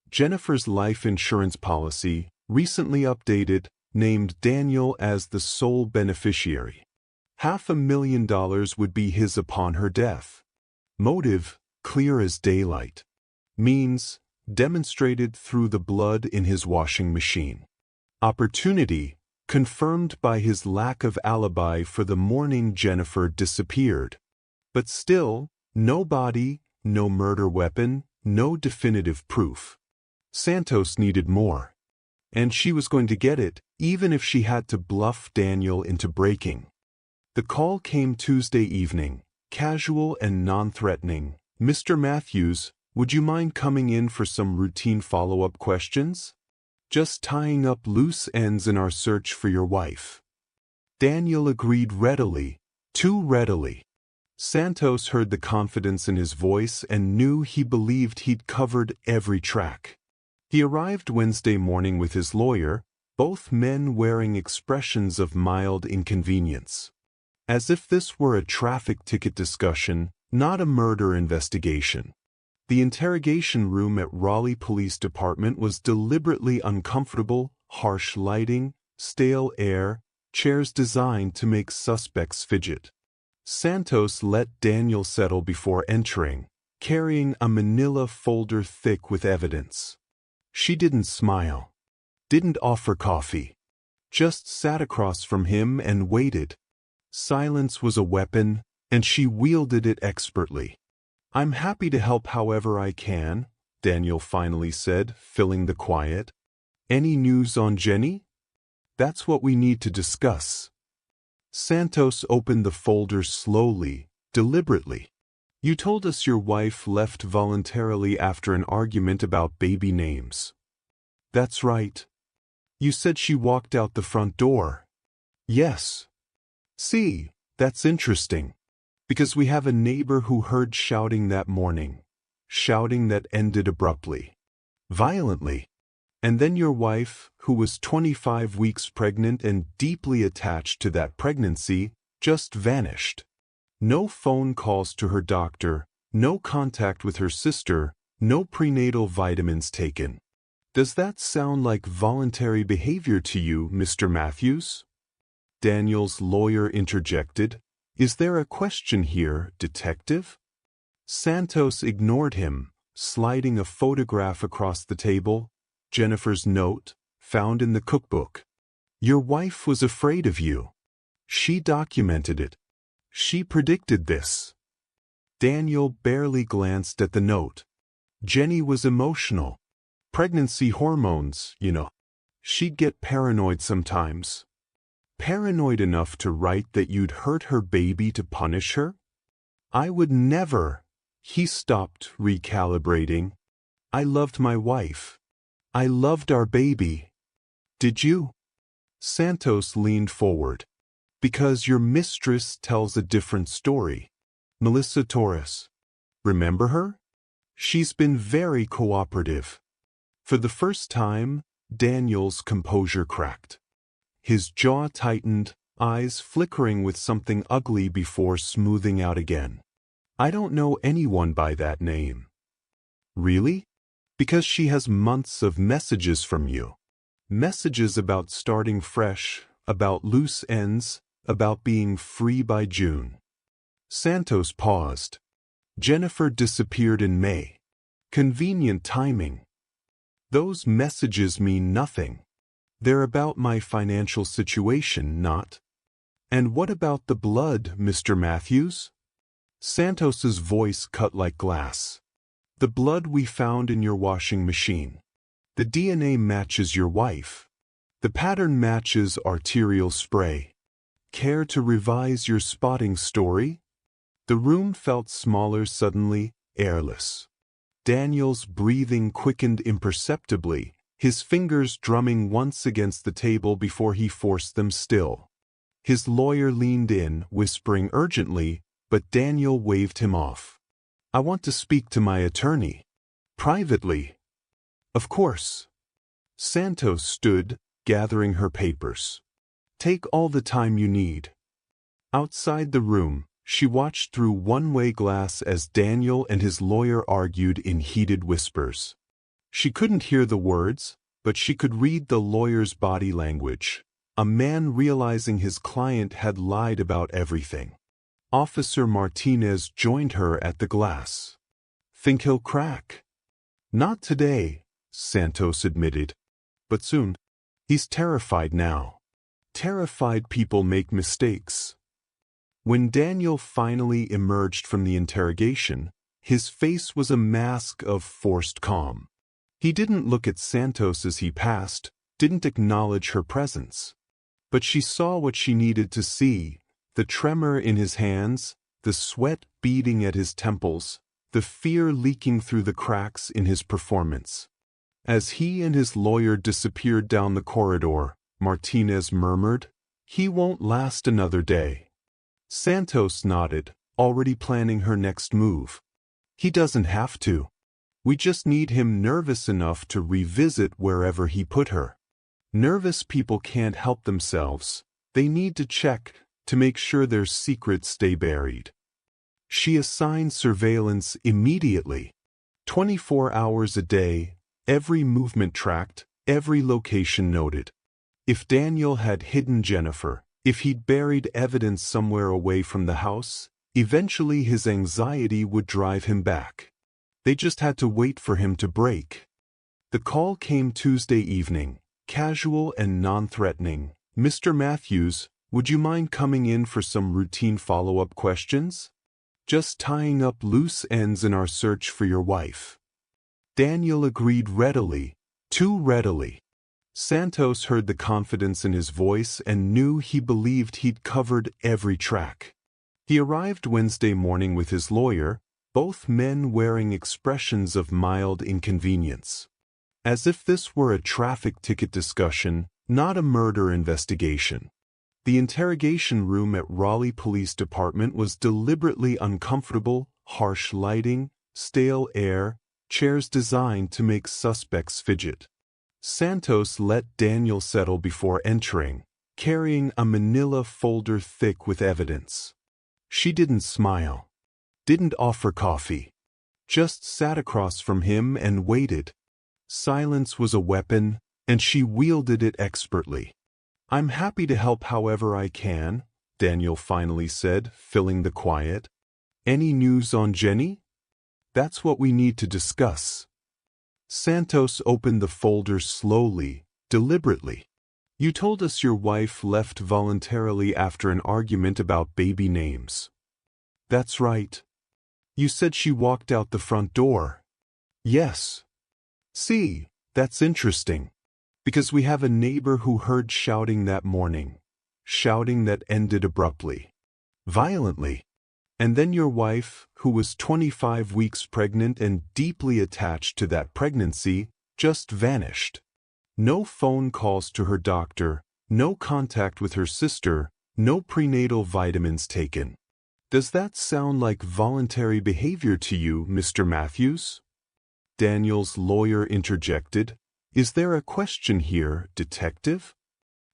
Jennifer's life insurance policy, recently updated, named Daniel as the sole beneficiary. $500,000 would be his upon her death. Motive, clear as daylight. Means, demonstrated through the blood in his washing machine. Opportunity, confirmed by his lack of alibi for the morning Jennifer disappeared. But still, no body, no murder weapon, no definitive proof. Santos needed more. And she was going to get it, even if she had to bluff Daniel into breaking. The call came Tuesday evening, casual and non-threatening. Mr. Matthews, would you mind coming in for some routine follow-up questions? Just tying up loose ends in our search for your wife. Daniel agreed readily, too readily. Santos heard the confidence in his voice and knew he believed he'd covered every track. He arrived Wednesday morning with his lawyer, both men wearing expressions of mild inconvenience. As if this were a traffic ticket discussion, not a murder investigation. The interrogation room at Raleigh Police Department was deliberately uncomfortable, harsh lighting, stale air, chairs designed to make suspects fidget. Santos let Daniel settle before entering, carrying a manila folder thick with evidence. She didn't smile. Didn't offer coffee. Just sat across from him and waited. Silence was a weapon, and she wielded it expertly. I'm happy to help however I can, Daniel finally said, filling the quiet. Any news on Jenny? That's what we need to discuss. Santos opened the folder slowly, deliberately. You told us your wife left voluntarily after an argument about baby names. That's right. You said she walked out the front door. Yes. See, that's interesting. Because we have a neighbor who heard shouting that morning. Shouting that ended abruptly. Violently. And then your wife, who was 25 weeks pregnant and deeply attached to that pregnancy, just vanished. No phone calls to her doctor, no contact with her sister, no prenatal vitamins taken. Does that sound like voluntary behavior to you, Mr. Matthews? Daniel's lawyer interjected. Is there a question here, detective? Santos ignored him, sliding a photograph across the table. Jennifer's note, found in the cookbook. Your wife was afraid of you. She documented it. She predicted this. Daniel barely glanced at the note. Jenny was emotional. Pregnancy hormones, you know. She'd get paranoid sometimes. Paranoid enough to write that you'd hurt her baby to punish her? I would never. He stopped, recalibrating. I loved my wife. I loved our baby. Did you? Santos leaned forward. Because your mistress tells a different story. Melissa Torres. Remember her? She's been very cooperative. For the first time, Daniel's composure cracked. His jaw tightened, eyes flickering with something ugly before smoothing out again. I don't know anyone by that name. Really? Because she has months of messages from you. Messages about starting fresh, about loose ends, about being free by June. Santos paused. Jennifer disappeared in May. Convenient timing. Those messages mean nothing. They're about my financial situation, not. And what about the blood, Mr. Matthews? Santos's voice cut like glass. The blood we found in your washing machine. The DNA matches your wife. The pattern matches arterial spray. Care to revise your spotting story? The room felt smaller suddenly, airless. Daniel's breathing quickened imperceptibly, his fingers drumming once against the table before he forced them still. His lawyer leaned in, whispering urgently, but Daniel waved him off. I want to speak to my attorney. Privately. Of course. Santos stood, gathering her papers. Take all the time you need. Outside the room, she watched through one-way glass as Daniel and his lawyer argued in heated whispers. She couldn't hear the words, but she could read the lawyer's body language. A man realizing his client had lied about everything. Officer Martinez joined her at the glass. Think he'll crack? Not today, Santos admitted. But soon. He's terrified now. Terrified people make mistakes. When Daniel finally emerged from the interrogation, his face was a mask of forced calm. He didn't look at Santos as he passed, didn't acknowledge her presence. But she saw what she needed to see. The tremor in his hands, the sweat beading at his temples, the fear leaking through the cracks in his performance. As he and his lawyer disappeared down the corridor, Martinez murmured, "He won't last another day." Santos nodded, already planning her next move. He doesn't have to. We just need him nervous enough to revisit wherever he put her. Nervous people can't help themselves. They need to check to make sure their secrets stay buried. She assigned surveillance immediately. 24 hours a day, every movement tracked, every location noted. If Daniel had hidden Jennifer, if he'd buried evidence somewhere away from the house, eventually his anxiety would drive him back. They just had to wait for him to break. The call came Tuesday evening, casual and non-threatening. Mr. Matthews, would you mind coming in for some routine follow-up questions? Just tying up loose ends in our search for your wife. Daniel agreed readily, too readily. Santos heard the confidence in his voice and knew he believed he'd covered every track. He arrived Wednesday morning with his lawyer, both men wearing expressions of mild inconvenience. As if this were a traffic ticket discussion, not a murder investigation. The interrogation room at Raleigh Police Department was deliberately uncomfortable, harsh lighting, stale air, chairs designed to make suspects fidget. Santos let Daniel settle before entering, carrying a manila folder thick with evidence. She didn't smile, didn't offer coffee, just sat across from him and waited. Silence was a weapon, and she wielded it expertly. "I'm happy to help however I can," Daniel finally said, filling the quiet. "Any news on Jenny? That's what we need to discuss." Santos opened the folder slowly, deliberately. "You told us your wife left voluntarily after an argument about baby names." "That's right." "You said she walked out the front door." "Yes." "See, that's interesting. Because we have a neighbor who heard shouting that morning. Shouting that ended abruptly. Violently. And then your wife, who was 25 weeks pregnant and deeply attached to that pregnancy, just vanished. No phone calls to her doctor, no contact with her sister, no prenatal vitamins taken. Does that sound like voluntary behavior to you, Mr. Matthews?" Daniel's lawyer interjected. "Is there a question here, detective?"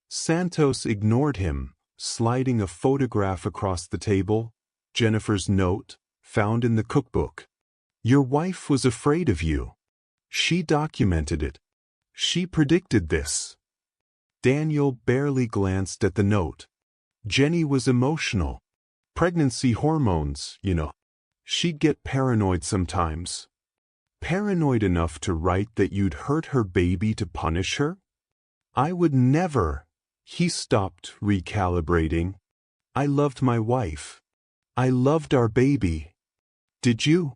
Santos ignored him, sliding a photograph across the table. Jennifer's note, found in the cookbook. "Your wife was afraid of you. She documented it. She predicted this." Daniel barely glanced at the note. Jenny was emotional. Pregnancy hormones, you know. She'd get paranoid sometimes. Paranoid enough to write that you'd hurt her baby to punish her? "I would never." He stopped, recalibrating. "I loved my wife. I loved our baby." "Did you?"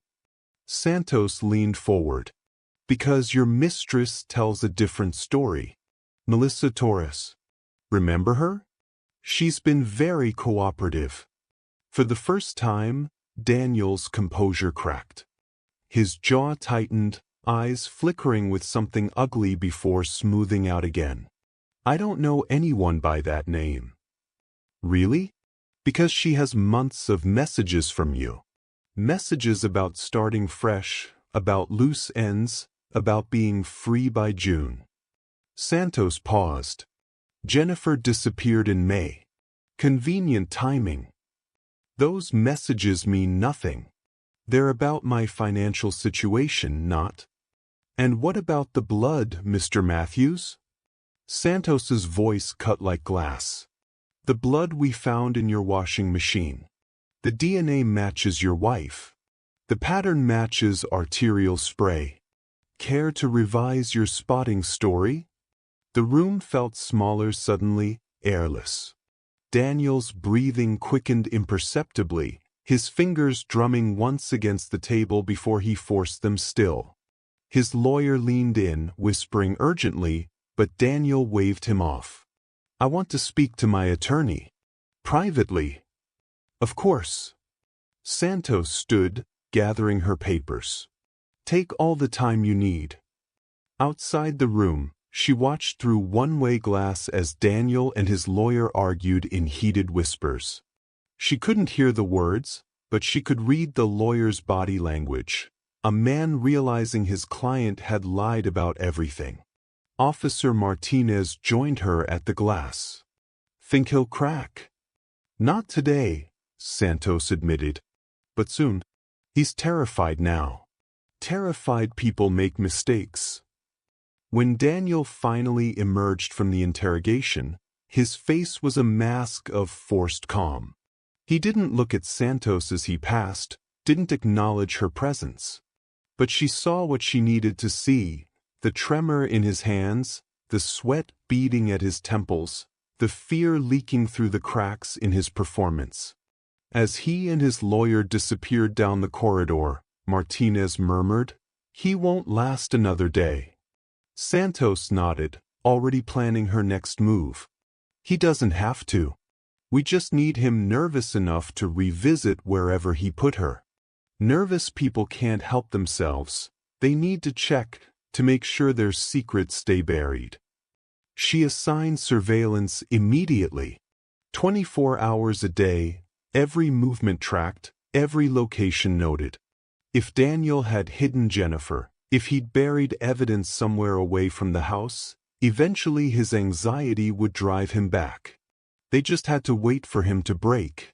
Santos leaned forward. "Because your mistress tells a different story. Melissa Torres. Remember her? She's been very cooperative." For the first time, Daniel's composure cracked. His jaw tightened, eyes flickering with something ugly before smoothing out again. "I don't know anyone by that name." "Really?" "Because she has months of messages from you. Messages about starting fresh, about loose ends, about being free by June." Santos paused. "Jennifer disappeared in May. Convenient timing. Those messages mean nothing. They're about my financial situation, not." "And what about the blood, Mr. Matthews?" Santos's voice cut like glass. "The blood we found in your washing machine. The DNA matches your wife. The pattern matches arterial spray. Care to revise your spotting story?" The room felt smaller suddenly, airless. Daniel's breathing quickened imperceptibly, his fingers drumming once against the table before he forced them still. His lawyer leaned in, whispering urgently, but Daniel waved him off. "I want to speak to my attorney. Privately." "Of course." Santos stood, gathering her papers. "Take all the time you need." Outside the room, she watched through one-way glass as Daniel and his lawyer argued in heated whispers. She couldn't hear the words, but she could read the lawyer's body language. A man realizing his client had lied about everything. Officer Martinez joined her at the glass. "Think he'll crack?" "Not today," Santos admitted. "But soon. He's terrified now. Terrified people make mistakes." When Daniel finally emerged from the interrogation, his face was a mask of forced calm. He didn't look at Santos as he passed, didn't acknowledge her presence. But she saw what she needed to see, the tremor in his hands, the sweat beading at his temples, the fear leaking through the cracks in his performance. As he and his lawyer disappeared down the corridor, Martinez murmured, "He won't last another day." Santos nodded, already planning her next move. "He doesn't have to. We just need him nervous enough to revisit wherever he put her." Nervous people can't help themselves. They need to check to make sure their secrets stay buried. She assigned surveillance immediately. 24 hours a day, every movement tracked, every location noted. If Daniel had hidden Jennifer, if he'd buried evidence somewhere away from the house, eventually his anxiety would drive him back. They just had to wait for him to break.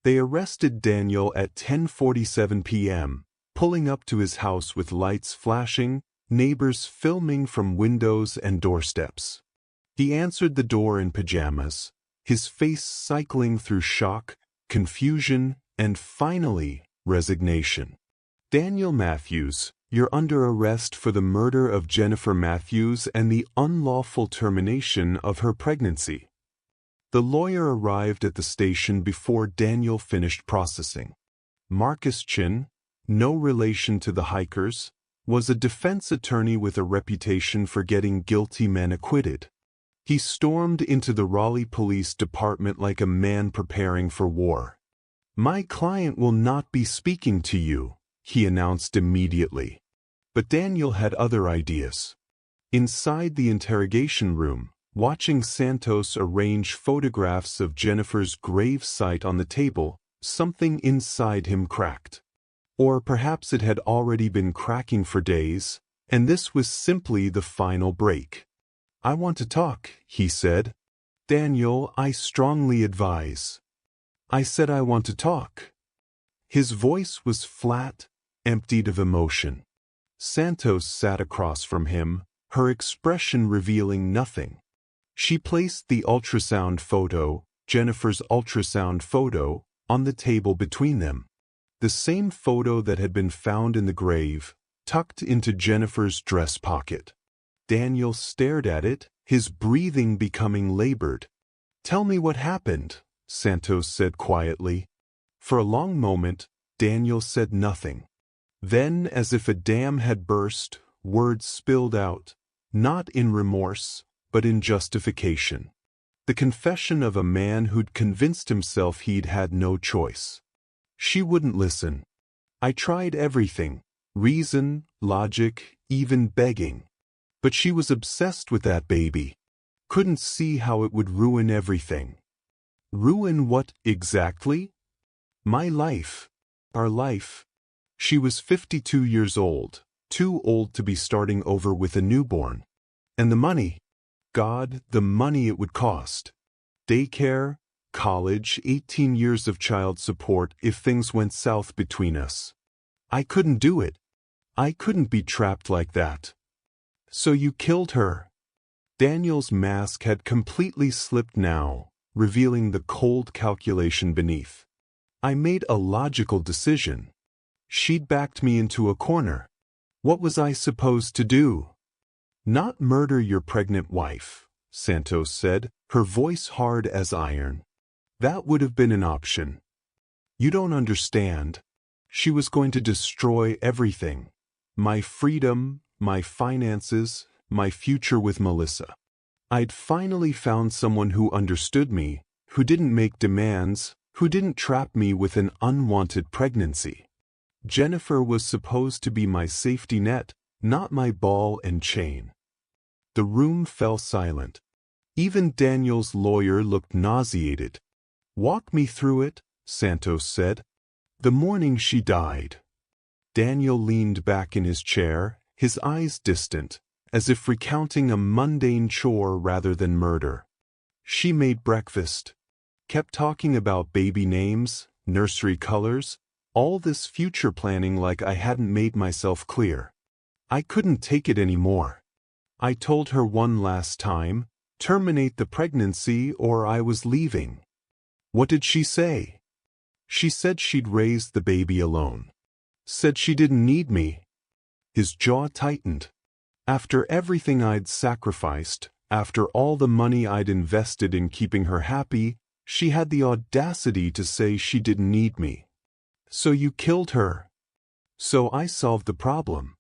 They arrested Daniel at 10:47 p.m., pulling up to his house with lights flashing, neighbors filming from windows and doorsteps. He answered the door in pajamas, his face cycling through shock, confusion, and finally, resignation. "Daniel Matthews, you're under arrest for the murder of Jennifer Matthews and the unlawful termination of her pregnancy." The lawyer arrived at the station before Daniel finished processing. Marcus Chin, no relation to the hikers, was a defense attorney with a reputation for getting guilty men acquitted. He stormed into the Raleigh Police Department like a man preparing for war. "My client will not be speaking to you," he announced immediately. But Daniel had other ideas. Inside the interrogation room, watching Santos arrange photographs of Jennifer's grave site on the table, something inside him cracked. Or perhaps it had already been cracking for days, and this was simply the final break. "I want to talk," he said. "Daniel, I strongly advise." "I said I want to talk." His voice was flat, emptied of emotion. Santos sat across from him, her expression revealing nothing. She placed the ultrasound photo, Jennifer's ultrasound photo, on the table between them. The same photo that had been found in the grave, tucked into Jennifer's dress pocket. Daniel stared at it, his breathing becoming labored. "Tell me what happened," Santos said quietly. For a long moment, Daniel said nothing. Then, as if a dam had burst, words spilled out, not in remorse, but in justification. The confession of a man who'd convinced himself he'd had no choice. "She wouldn't listen. I tried everything, reason, logic, even begging. But she was obsessed with that baby. Couldn't see how it would ruin everything." "Ruin what exactly?" "My life. Our life." She was 52 years old, too old to be starting over with a newborn. And the money. God, the money it would cost. Daycare, college, 18 years of child support if things went south between us. I couldn't do it. I couldn't be trapped like that. "So you killed her." Daniel's mask had completely slipped now, revealing the cold calculation beneath. "I made a logical decision. She'd backed me into a corner. What was I supposed to do?" "Not murder your pregnant wife," Santos said, her voice hard as iron. "That would have been an option. You don't understand. She was going to destroy everything. My freedom, my finances, my future with Melissa. I'd finally found someone who understood me, who didn't make demands, who didn't trap me with an unwanted pregnancy. Jennifer was supposed to be my safety net, not my ball and chain." The room fell silent. Even Daniel's lawyer looked nauseated. "Walk me through it," Santos said. "The morning she died." Daniel leaned back in his chair, his eyes distant, as if recounting a mundane chore rather than murder. "She made breakfast. Kept talking about baby names, nursery colors, all this future planning like I hadn't made myself clear. I couldn't take it anymore. I told her one last time, terminate the pregnancy or I was leaving." "What did she say?" "She said she'd raise the baby alone. Said she didn't need me." His jaw tightened. "After everything I'd sacrificed, after all the money I'd invested in keeping her happy, She had the audacity to say she didn't need me. So you killed her. So I solved the problem.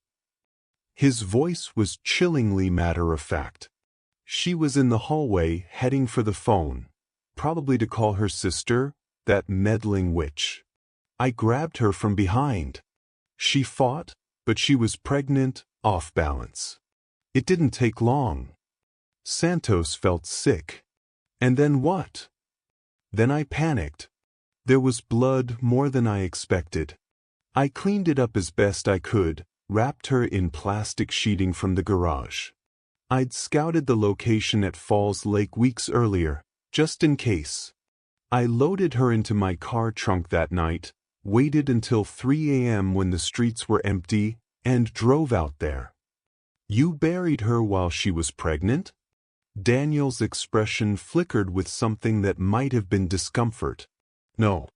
His voice was chillingly matter-of-fact. She was in the hallway heading for the phone, probably to call her sister, that meddling witch. I grabbed her from behind. She fought, but she was pregnant, off balance. It didn't take long. Santos felt sick. And then what? Then I panicked. There was blood, more than I expected. I cleaned it up as best I could, wrapped her in plastic sheeting from the garage. I'd scouted the location at Falls Lake weeks earlier, just in case. I loaded her into my car trunk that night, waited until 3 a.m. when the streets were empty, and drove out there. You buried her while she was pregnant? Daniel's expression flickered with something that might have been discomfort. No.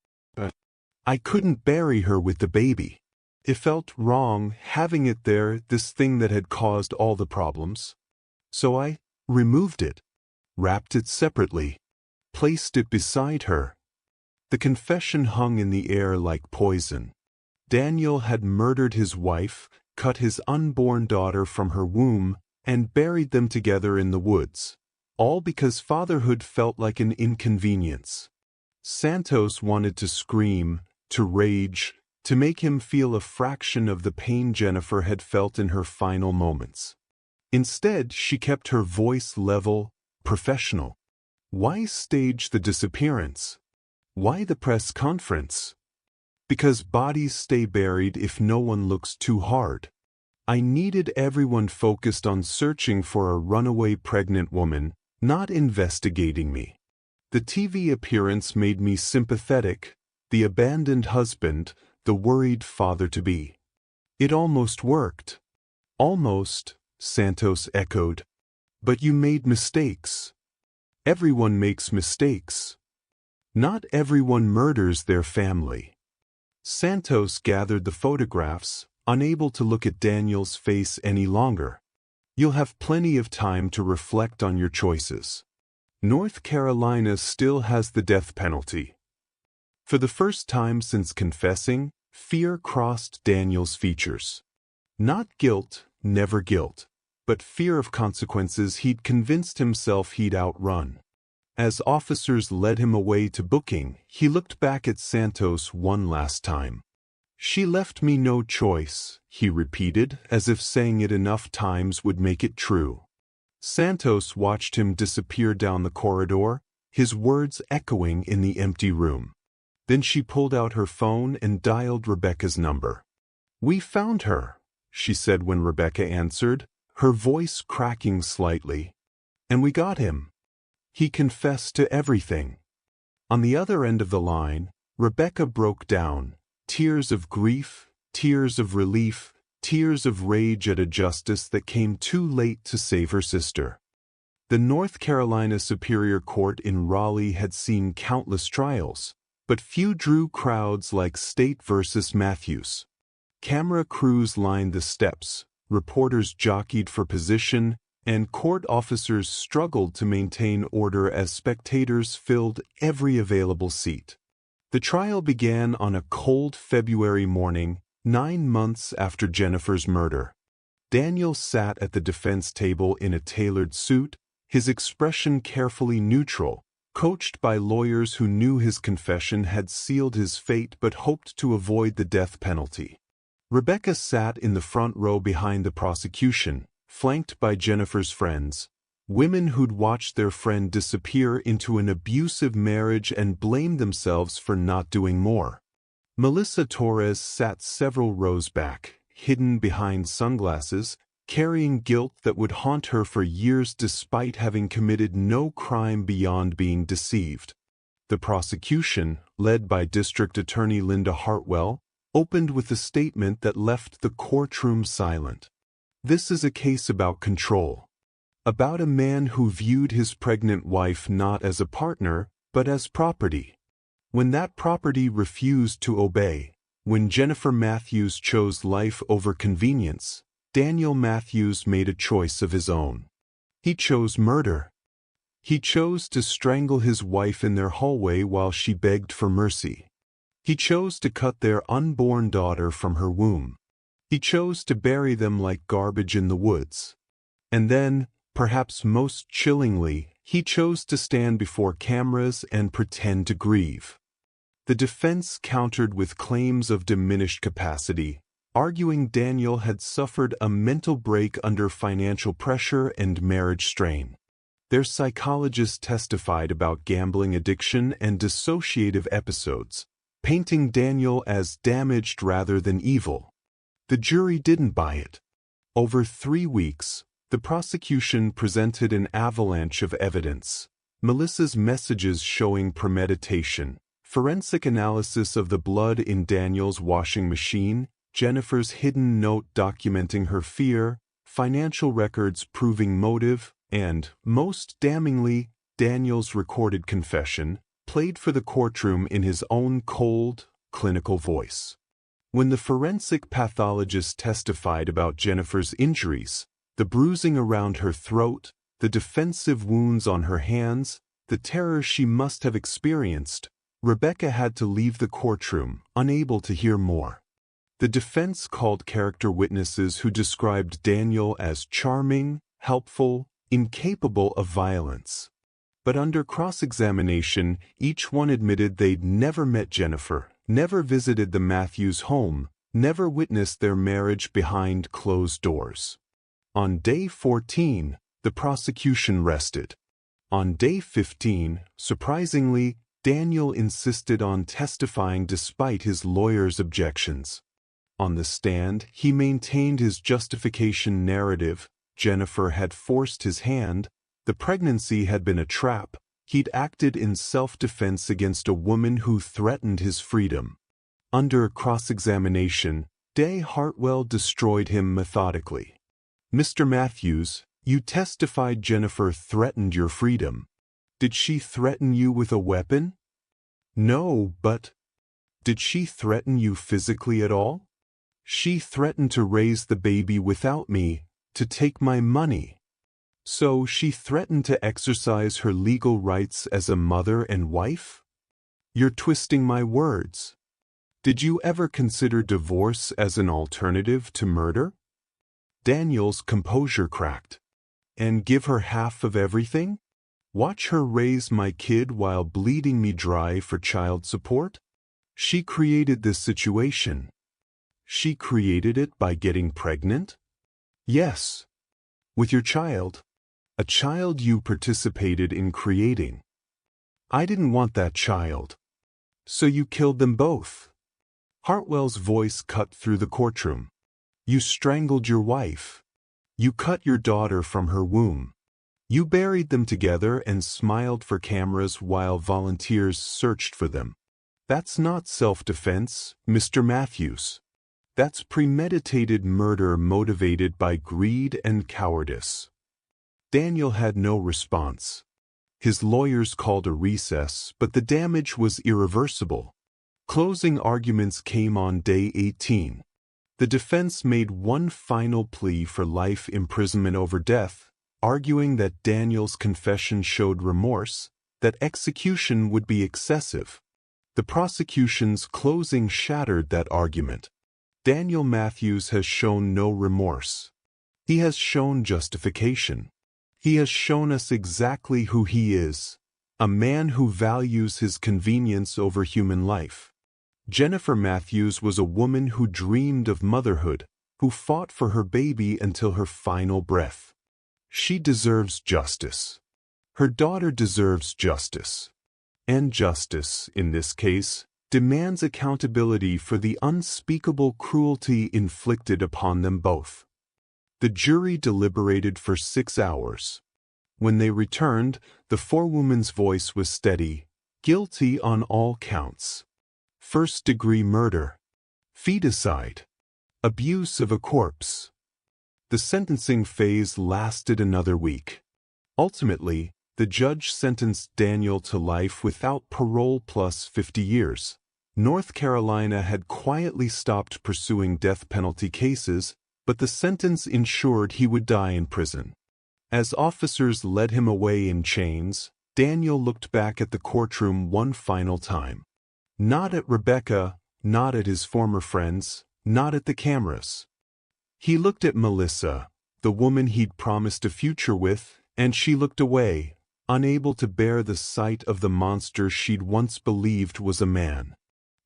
I couldn't bury her with the baby. It felt wrong having it there, this thing that had caused all the problems. So I removed it, wrapped it separately, placed it beside her. The confession hung in the air like poison. Daniel had murdered his wife, cut his unborn daughter from her womb, and buried them together in the woods, all because fatherhood felt like an inconvenience. Santos wanted to scream, to rage, to make him feel a fraction of the pain Jennifer had felt in her final moments. Instead, she kept her voice level, professional. Why stage the disappearance? Why the press conference? Because bodies stay buried if no one looks too hard. I needed everyone focused on searching for a runaway pregnant woman, not investigating me. The TV appearance made me sympathetic, the abandoned husband, the worried father-to-be. It almost worked. Almost, Santos echoed. But you made mistakes. Everyone makes mistakes. Not everyone murders their family. Santos gathered the photographs, unable to look at Daniel's face any longer. You'll have plenty of time to reflect on your choices. North Carolina still has the death penalty. For the first time since confessing, fear crossed Daniel's features. Not guilt, never guilt, but fear of consequences he'd convinced himself he'd outrun. As officers led him away to booking, he looked back at Santos one last time. She left me no choice, he repeated, as if saying it enough times would make it true. Santos watched him disappear down the corridor, his words echoing in the empty room. Then she pulled out her phone and dialed Rebecca's number. "We found her," she said when Rebecca answered, her voice cracking slightly. "And we got him. He confessed to everything." On the other end of the line, Rebecca broke down, tears of grief, tears of relief, tears of rage at a justice that came too late to save her sister. The North Carolina Superior Court in Raleigh had seen countless trials, but few drew crowds like State versus Matthews. Camera crews lined the steps, reporters jockeyed for position, and court officers struggled to maintain order as spectators filled every available seat. The trial began on a cold February morning, 9 months after Jennifer's murder. Daniel sat at the defense table in a tailored suit, his expression carefully neutral, coached by lawyers who knew his confession had sealed his fate but hoped to avoid the death penalty. Rebecca sat in the front row behind the prosecution, flanked by Jennifer's friends, women who'd watched their friend disappear into an abusive marriage and blamed themselves for not doing more. Melissa Torres sat several rows back, hidden behind sunglasses, carrying guilt that would haunt her for years despite having committed no crime beyond being deceived. The prosecution, led by District Attorney Linda Hartwell, opened with a statement that left the courtroom silent. This is a case about control. About a man who viewed his pregnant wife not as a partner, but as property. When that property refused to obey, when Jennifer Matthews chose life over convenience, Daniel Matthews made a choice of his own. He chose murder. He chose to strangle his wife in their hallway while she begged for mercy. He chose to cut their unborn daughter from her womb. He chose to bury them like garbage in the woods. And then, perhaps most chillingly, he chose to stand before cameras and pretend to grieve. The defense countered with claims of diminished capacity, arguing Daniel had suffered a mental break under financial pressure and marriage strain. Their psychologist testified about gambling addiction and dissociative episodes, painting Daniel as damaged rather than evil. The jury didn't buy it. Over 3 weeks, the prosecution presented an avalanche of evidence: Melissa's messages showing premeditation, forensic analysis of the blood in Daniel's washing machine, Jennifer's hidden note documenting her fear, financial records proving motive, and, most damningly, Daniel's recorded confession, played for the courtroom in his own cold, clinical voice. When the forensic pathologist testified about Jennifer's injuries, the bruising around her throat, the defensive wounds on her hands, the terror she must have experienced, Rebecca had to leave the courtroom, unable to hear more. The defense called character witnesses who described Daniel as charming, helpful, incapable of violence. But under cross-examination, each one admitted they'd never met Jennifer, never visited the Matthews home, never witnessed their marriage behind closed doors. On day 14, the prosecution rested. On day 15, surprisingly, Daniel insisted on testifying despite his lawyer's objections. On the stand, he maintained his justification narrative: Jennifer had forced his hand, the pregnancy had been a trap, he'd acted in self-defense against a woman who threatened his freedom. Under cross-examination, Day Hartwell destroyed him methodically. "Mr. Matthews, you testified Jennifer threatened your freedom. Did she threaten you with a weapon?" "No, but..." "Did she threaten you physically at all?" "She threatened to raise the baby without me, to take my money." "So she threatened to exercise her legal rights as a mother and wife?" "You're twisting my words. Did you ever consider divorce as an alternative to murder?" Daniel's composure cracked. "And give her half of everything? Watch her raise my kid while bleeding me dry for child support? She created this situation." "She created it by getting pregnant?" "Yes. With your child. A child you participated in creating." "I didn't want that child." "So you killed them both." Hartwell's voice cut through the courtroom. "You strangled your wife. You cut your daughter from her womb. You buried them together and smiled for cameras while volunteers searched for them. That's not self-defense, Mr. Matthews. That's premeditated murder motivated by greed and cowardice." Daniel had no response. His lawyers called a recess, but the damage was irreversible. Closing arguments came on day 18. The defense made one final plea for life imprisonment over death, arguing that Daniel's confession showed remorse, that execution would be excessive. The prosecution's closing shattered that argument. Daniel Matthews has shown no remorse. He has shown justification. He has shown us exactly who he is: a man who values his convenience over human life. Jennifer Matthews was a woman who dreamed of motherhood, who fought for her baby until her final breath. She deserves justice. Her daughter deserves justice. And justice, in this case, demands accountability for the unspeakable cruelty inflicted upon them both. The jury deliberated for 6 hours. When they returned, the forewoman's voice was steady: guilty on all counts. First-degree murder, feticide, abuse of a corpse. The sentencing phase lasted another week. Ultimately, the judge sentenced Daniel to life without parole plus 50 years. North Carolina had quietly stopped pursuing death penalty cases, but the sentence ensured he would die in prison. As officers led him away in chains, Daniel looked back at the courtroom one final time. Not at Rebecca, not at his former friends, not at the cameras. He looked at Melissa, the woman he'd promised a future with, and she looked away, unable to bear the sight of the monster she'd once believed was a man.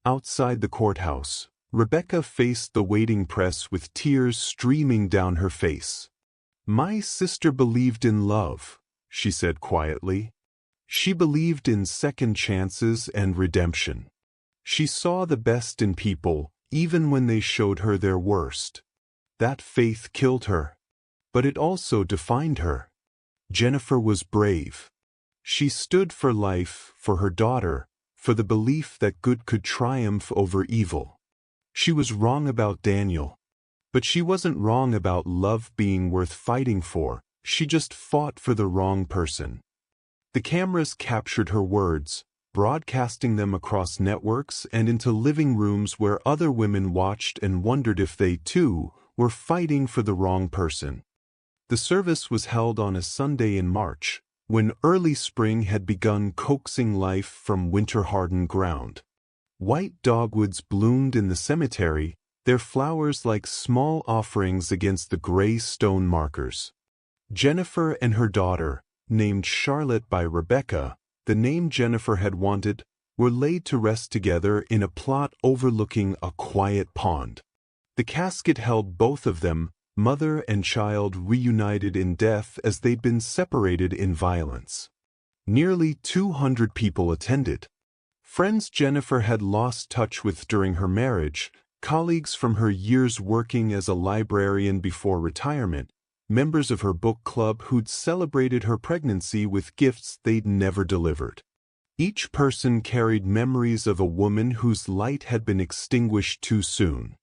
Outside the courthouse, Rebecca faced the waiting press with tears streaming down her face. "My sister believed in love," she said quietly. She believed in second chances and redemption. She saw the best in people, even when they showed her their worst. That faith killed her. But it also defined her. Jennifer was brave. She stood for life, for her daughter, for the belief that good could triumph over evil. She was wrong about Daniel. But she wasn't wrong about love being worth fighting for. She just fought for the wrong person. The cameras captured her words, broadcasting them across networks and into living rooms where other women watched and wondered if they, too, were fighting for the wrong person. The service was held on a Sunday in March, when early spring had begun coaxing life from winter-hardened ground. White dogwoods bloomed in the cemetery, their flowers like small offerings against the gray stone markers. Jennifer and her daughter, named Charlotte by Rebecca, the name Jennifer had wanted, were laid to rest together in a plot overlooking a quiet pond. The casket held both of them, mother and child, reunited in death as they'd been separated in violence. Nearly 200 people attended. Friends Jennifer had lost touch with during her marriage, colleagues from her years working as a librarian before retirement, members of her book club who'd celebrated her pregnancy with gifts they'd never delivered. Each person carried memories of a woman whose light had been extinguished too soon.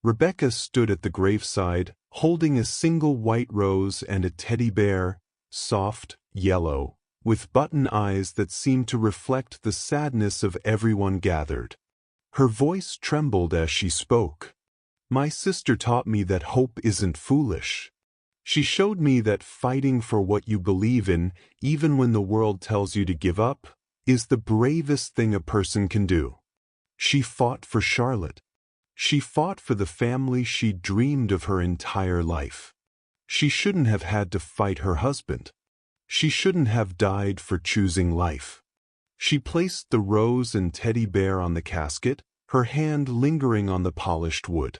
Rebecca stood at the graveside, holding a single white rose and a teddy bear, soft, yellow, with button eyes that seemed to reflect the sadness of everyone gathered. Her voice trembled as she spoke. "My sister taught me that hope isn't foolish. She showed me that fighting for what you believe in, even when the world tells you to give up, is the bravest thing a person can do." She fought for Charlotte. She fought for the family she'd dreamed of her entire life. She shouldn't have had to fight her husband. She shouldn't have died for choosing life. She placed the rose and teddy bear on the casket, her hand lingering on the polished wood.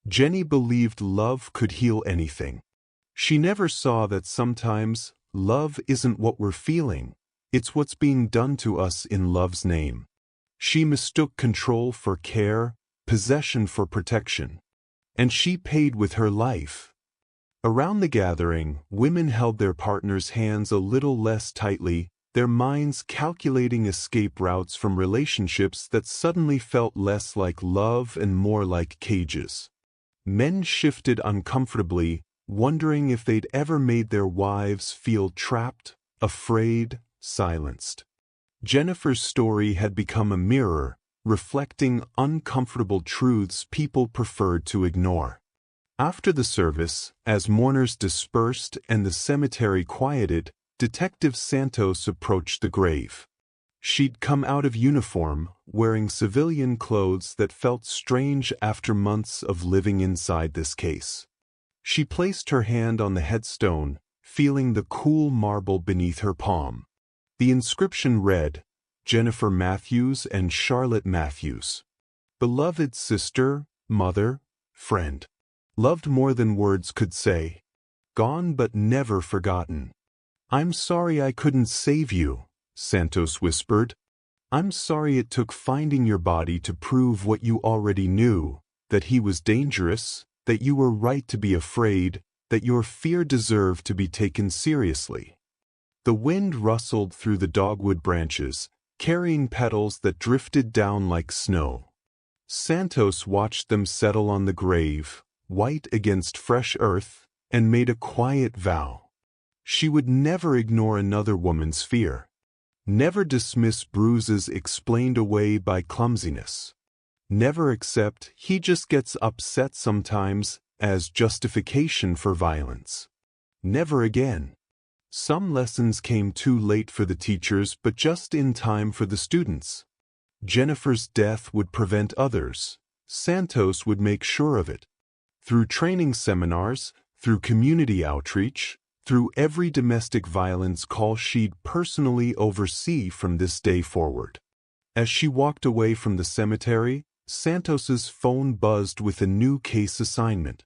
Jenny believed love could heal anything. She never saw that sometimes love isn't what we're feeling, it's what's being done to us in love's name. She mistook control for care, possession for protection. And she paid with her life. Around the gathering, women held their partners' hands a little less tightly, their minds calculating escape routes from relationships that suddenly felt less like love and more like cages. Men shifted uncomfortably, wondering if they'd ever made their wives feel trapped, afraid, silenced. Jennifer's story had become a mirror, reflecting uncomfortable truths people preferred to ignore. After the service, as mourners dispersed and the cemetery quieted, Detective Santos approached the grave. She'd come out of uniform, wearing civilian clothes that felt strange after months of living inside this case. She placed her hand on the headstone, feeling the cool marble beneath her palm. The inscription read, "Jennifer Matthews and Charlotte Matthews. Beloved sister, mother, friend. Loved more than words could say. Gone but never forgotten. I'm sorry I couldn't save you," Santos whispered. "I'm sorry it took finding your body to prove what you already knew, that he was dangerous, that you were right to be afraid, that your fear deserved to be taken seriously." The wind rustled through the dogwood branches, carrying petals that drifted down like snow. Santos watched them settle on the grave, white against fresh earth, and made a quiet vow. She would never ignore another woman's fear. Never dismiss bruises explained away by clumsiness. Never accept "he just gets upset sometimes" as justification for violence. Never again. Some lessons came too late for the teachers but just in time for the students. Jennifer's death would prevent others. Santos would make sure of it. Through training seminars, through community outreach, through every domestic violence call she'd personally oversee from this day forward. As she walked away from the cemetery, Santos's phone buzzed with a new case assignment.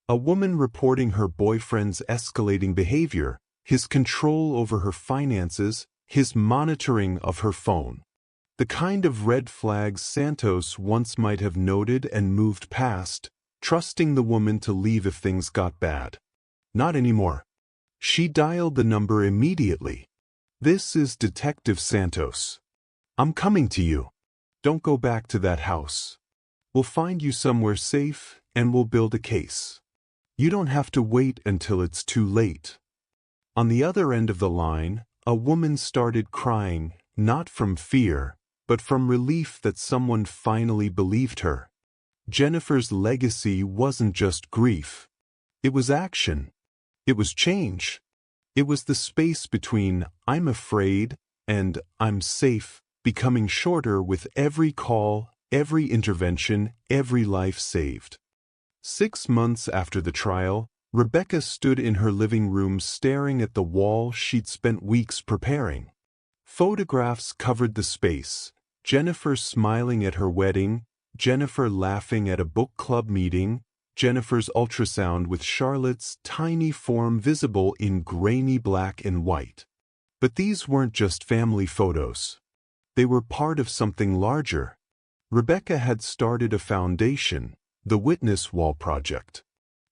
A woman reporting her boyfriend's escalating behavior, his control over her finances, his monitoring of her phone. The kind of red flags Santos once might have noted and moved past, trusting the woman to leave if things got bad. Not anymore. She dialed the number immediately. "This is Detective Santos. I'm coming to you. Don't go back to that house. We'll find you somewhere safe and we'll build a case. You don't have to wait until it's too late." On the other end of the line, a woman started crying, not from fear, but from relief that someone finally believed her. Jennifer's legacy wasn't just grief. It was action. It was change. It was the space between "I'm afraid" and "I'm safe" becoming shorter with every call, every intervention, every life saved. 6 months after the trial, Rebecca stood in her living room staring at the wall she'd spent weeks preparing. Photographs covered the space. Jennifer smiling at her wedding, Jennifer laughing at a book club meeting, Jennifer's ultrasound with Charlotte's tiny form visible in grainy black and white. But these weren't just family photos. They were part of something larger. Rebecca had started a foundation, the Witness Wall Project.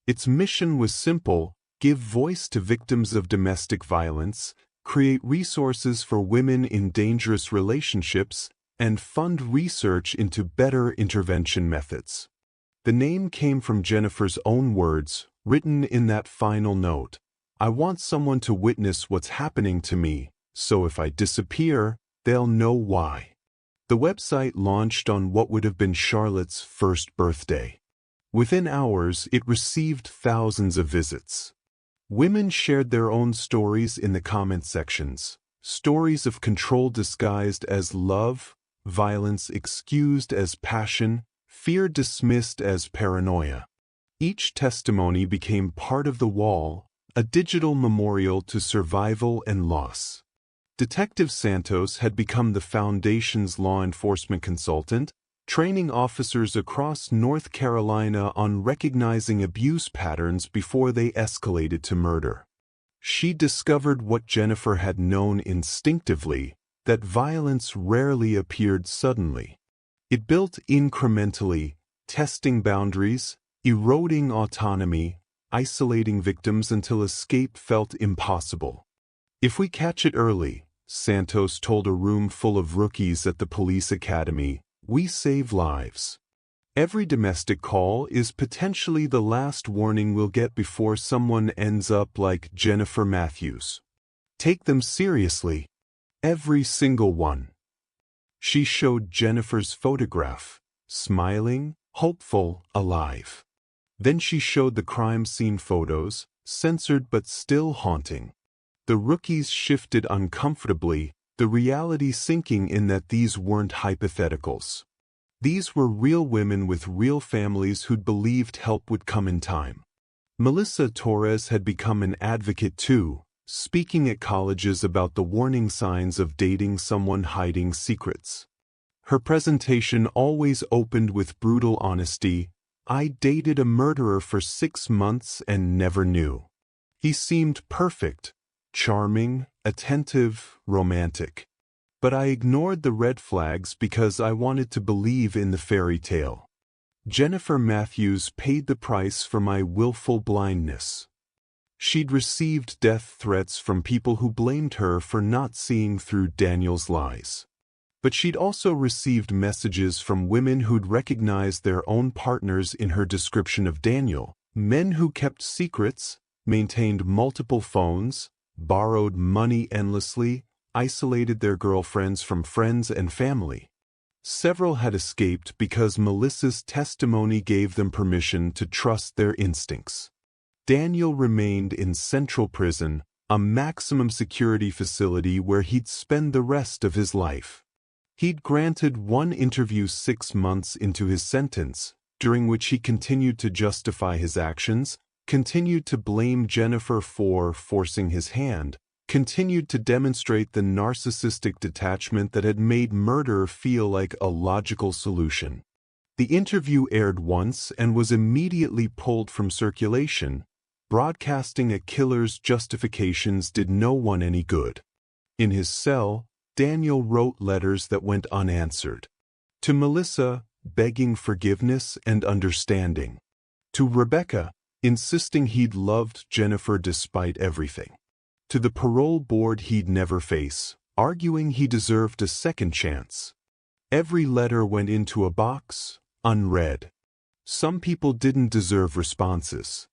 Its mission was simple: give voice to victims of domestic violence, create resources for women in dangerous relationships, and fund research into better intervention methods. The name came from Jennifer's own words, written in that final note. "I want someone to witness what's happening to me, so if I disappear, they'll know why." The website launched on what would have been Charlotte's first birthday. Within hours, it received thousands of visits. Women shared their own stories in the comment sections, stories of control disguised as love, violence excused as passion, fear dismissed as paranoia. Each testimony became part of the wall, a digital memorial to survival and loss. Detective Santos had become the Foundation's law enforcement consultant, training officers across North Carolina on recognizing abuse patterns before they escalated to murder. She discovered what Jennifer had known instinctively, that violence rarely appeared suddenly. It built incrementally, testing boundaries, eroding autonomy, isolating victims until escape felt impossible. "If we catch it early," Santos told a room full of rookies at the police academy, "we save lives. Every domestic call is potentially the last warning we'll get before someone ends up like Jennifer Matthews. Take them seriously. Every single one." She showed Jennifer's photograph, smiling, hopeful, alive. Then she showed the crime scene photos, censored but still haunting. The rookies shifted uncomfortably, the reality sinking in that these weren't hypotheticals. These were real women with real families who'd believed help would come in time. Melissa Torres had become an advocate too, speaking at colleges about the warning signs of dating someone hiding secrets. Her presentation always opened with brutal honesty. "I dated a murderer for 6 months and never knew. He seemed perfect, charming, attentive, romantic. But I ignored the red flags because I wanted to believe in the fairy tale. Jennifer Matthews paid the price for my willful blindness." She'd received death threats from people who blamed her for not seeing through Daniel's lies. But she'd also received messages from women who'd recognized their own partners in her description of Daniel, men who kept secrets, maintained multiple phones, borrowed money endlessly, isolated their girlfriends from friends and family. Several had escaped because Melissa's testimony gave them permission to trust their instincts. Daniel remained in central prison, a maximum security facility where he'd spend the rest of his life. He'd granted one interview 6 months into his sentence, during which he continued to justify his actions, continued to blame Jennifer for forcing his hand, continued to demonstrate the narcissistic detachment that had made murder feel like a logical solution. The interview aired once and was immediately pulled from circulation. Broadcasting a killer's justifications did no one any good. In his cell, Daniel wrote letters that went unanswered. To Melissa, begging forgiveness and understanding. To Rebecca, insisting he'd loved Jennifer despite everything. To the parole board he'd never face, arguing he deserved a second chance. Every letter went into a box, unread. Some people didn't deserve responses.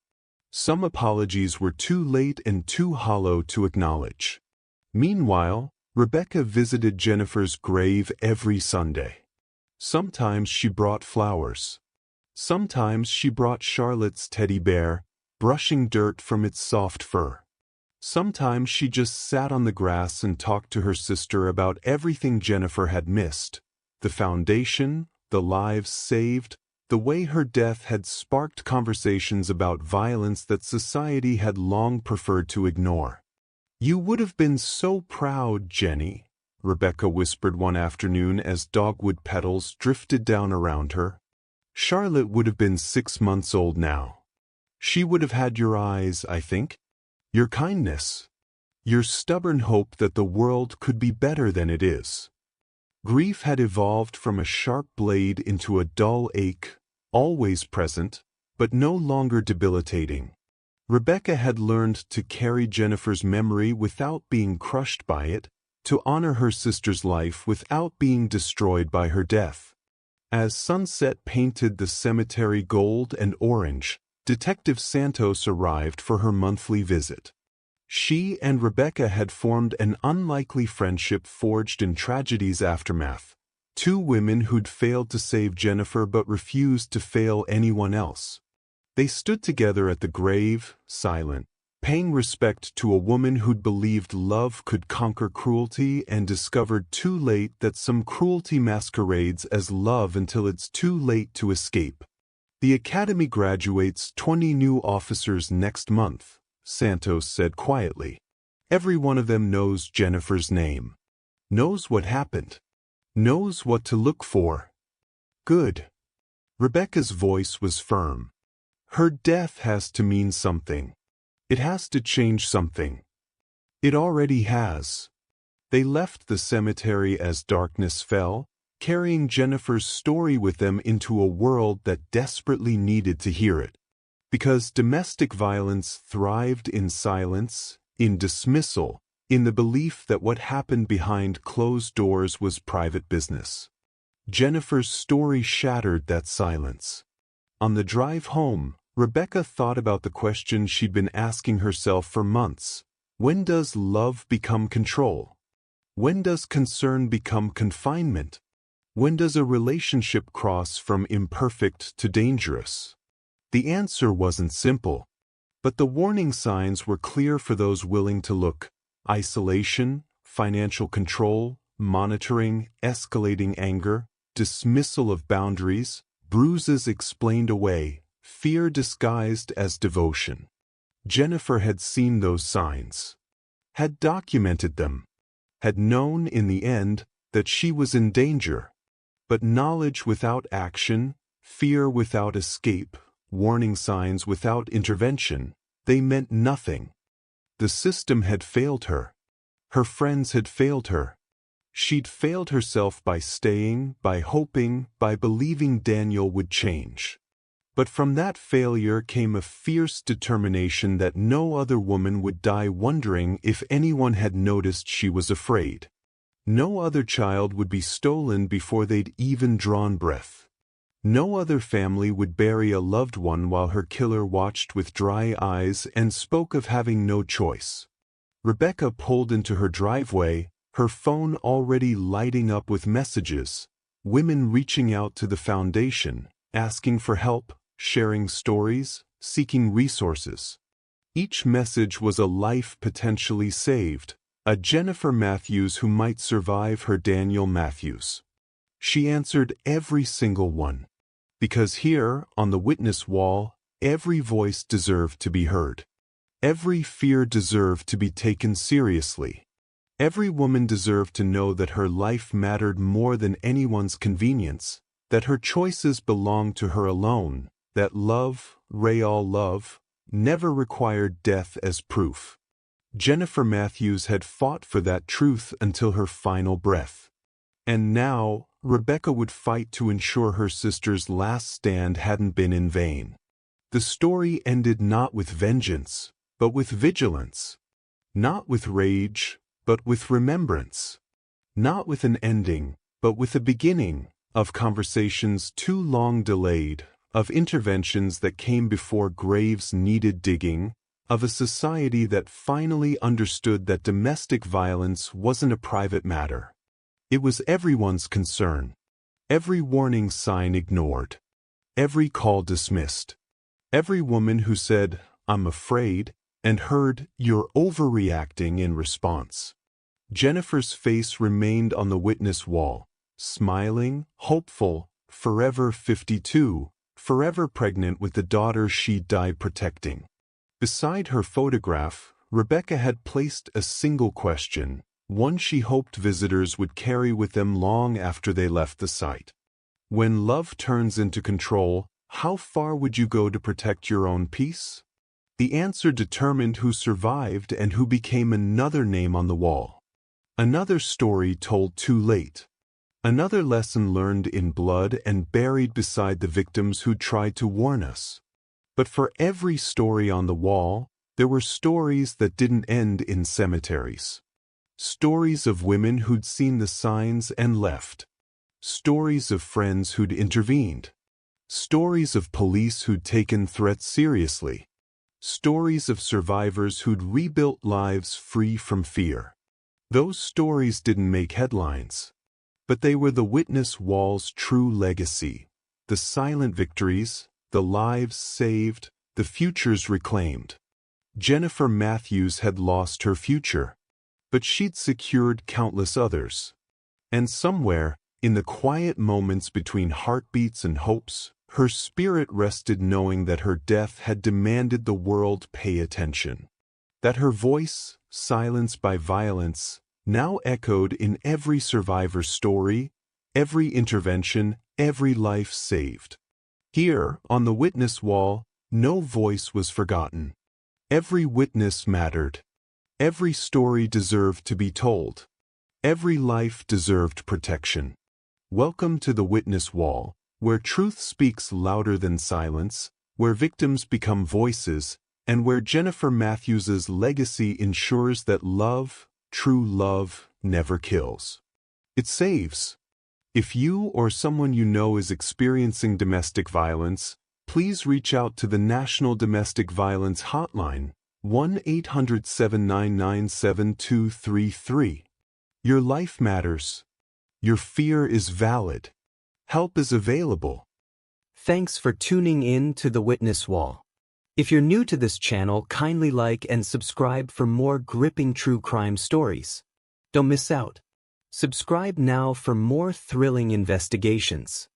Some apologies were too late and too hollow to acknowledge. Meanwhile, Rebecca visited Jennifer's grave every Sunday. Sometimes she brought flowers. Sometimes she brought Charlotte's teddy bear, brushing dirt from its soft fur. Sometimes she just sat on the grass and talked to her sister about everything Jennifer had missed, the foundation, the lives saved, the way her death had sparked conversations about violence that society had long preferred to ignore. "You would have been so proud, Jenny," Rebecca whispered one afternoon as dogwood petals drifted down around her. "Charlotte would have been 6 months old now. She would have had your eyes, I think. Your kindness. Your stubborn hope that the world could be better than it is." Grief had evolved from a sharp blade into a dull ache, always present, but no longer debilitating. Rebecca had learned to carry Jennifer's memory without being crushed by it, to honor her sister's life without being destroyed by her death. As sunset painted the cemetery gold and orange, Detective Santos arrived for her monthly visit. She and Rebecca had formed an unlikely friendship forged in tragedy's aftermath. Two women who'd failed to save Jennifer but refused to fail anyone else. They stood together at the grave, silent, paying respect to a woman who'd believed love could conquer cruelty and discovered too late that some cruelty masquerades as love until it's too late to escape. "The Academy graduates 20 new officers next month," Santos said quietly. "Every one of them knows Jennifer's name. Knows what happened. Knows what to look for." "Good." Rebecca's voice was firm. "Her death has to mean something. It has to change something. It already has." They left the cemetery as darkness fell, carrying Jennifer's story with them into a world that desperately needed to hear it. Because domestic violence thrived in silence, in dismissal, in the belief that what happened behind closed doors was private business. Jennifer's story shattered that silence. On the drive home, Rebecca thought about the question she'd been asking herself for months. When does love become control? When does concern become confinement? When does a relationship cross from imperfect to dangerous? The answer wasn't simple, but the warning signs were clear for those willing to look. Isolation, financial control, monitoring, escalating anger, dismissal of boundaries, bruises explained away, fear disguised as devotion. Jennifer had seen those signs, had documented them, had known in the end that she was in danger. But knowledge without action, fear without escape, warning signs without intervention, they meant nothing. The system had failed her. Her friends had failed her. She'd failed herself by staying, by hoping, by believing Daniel would change. But from that failure came a fierce determination that no other woman would die wondering if anyone had noticed she was afraid. No other child would be stolen before they'd even drawn breath. No other family would bury a loved one while her killer watched with dry eyes and spoke of having no choice. Rebecca pulled into her driveway, her phone already lighting up with messages, women reaching out to the foundation, asking for help, sharing stories, seeking resources. Each message was a life potentially saved, a Jennifer Matthews who might survive her Daniel Matthews. She answered every single one. Because here, on the witness wall, every voice deserved to be heard. Every fear deserved to be taken seriously. Every woman deserved to know that her life mattered more than anyone's convenience, that her choices belonged to her alone, that love, real love, never required death as proof. Jennifer Matthews had fought for that truth until her final breath. And now, Rebecca would fight to ensure her sister's last stand hadn't been in vain. The story ended not with vengeance, but with vigilance. Not with rage, but with remembrance. Not with an ending, but with a beginning, of conversations too long delayed, of interventions that came before graves needed digging, of a society that finally understood that domestic violence wasn't a private matter. It was everyone's concern. Every warning sign ignored. Every call dismissed. Every woman who said, "I'm afraid," and heard, "You're overreacting" in response. Jennifer's face remained on the witness wall, smiling, hopeful, forever 52, forever pregnant with the daughter she died protecting. Beside her photograph, Rebecca had placed a single question, one she hoped visitors would carry with them long after they left the site. When love turns into control, how far would you go to protect your own peace? The answer determined who survived and who became another name on the wall. Another story told too late. Another lesson learned in blood and buried beside the victims who tried to warn us. But for every story on the wall, there were stories that didn't end in cemeteries. Stories of women who'd seen the signs and left. Stories of friends who'd intervened. Stories of police who'd taken threats seriously. Stories of survivors who'd rebuilt lives free from fear. Those stories didn't make headlines. But they were the witness wall's true legacy. The silent victories, the lives saved, the futures reclaimed. Jennifer Matthews had lost her future. But she'd secured countless others. And somewhere, in the quiet moments between heartbeats and hopes, her spirit rested knowing that her death had demanded the world pay attention. That her voice, silenced by violence, now echoed in every survivor's story, every intervention, every life saved. Here, on the witness wall, no voice was forgotten. Every witness mattered. Every story deserved to be told. Every life deserved protection. Welcome to the witness wall, where truth speaks louder than silence, where victims become voices, and where Jennifer Matthews's legacy ensures that love, true love, never kills. It saves. If you or someone you know is experiencing domestic violence, please reach out to the National Domestic Violence Hotline, 1-800-799-7233. Your life matters. Your fear is valid. Help is available. Thanks for tuning in to The Witness Wall. If you're new to this channel, kindly like and subscribe for more gripping true crime stories. Don't miss out. Subscribe now for more thrilling investigations.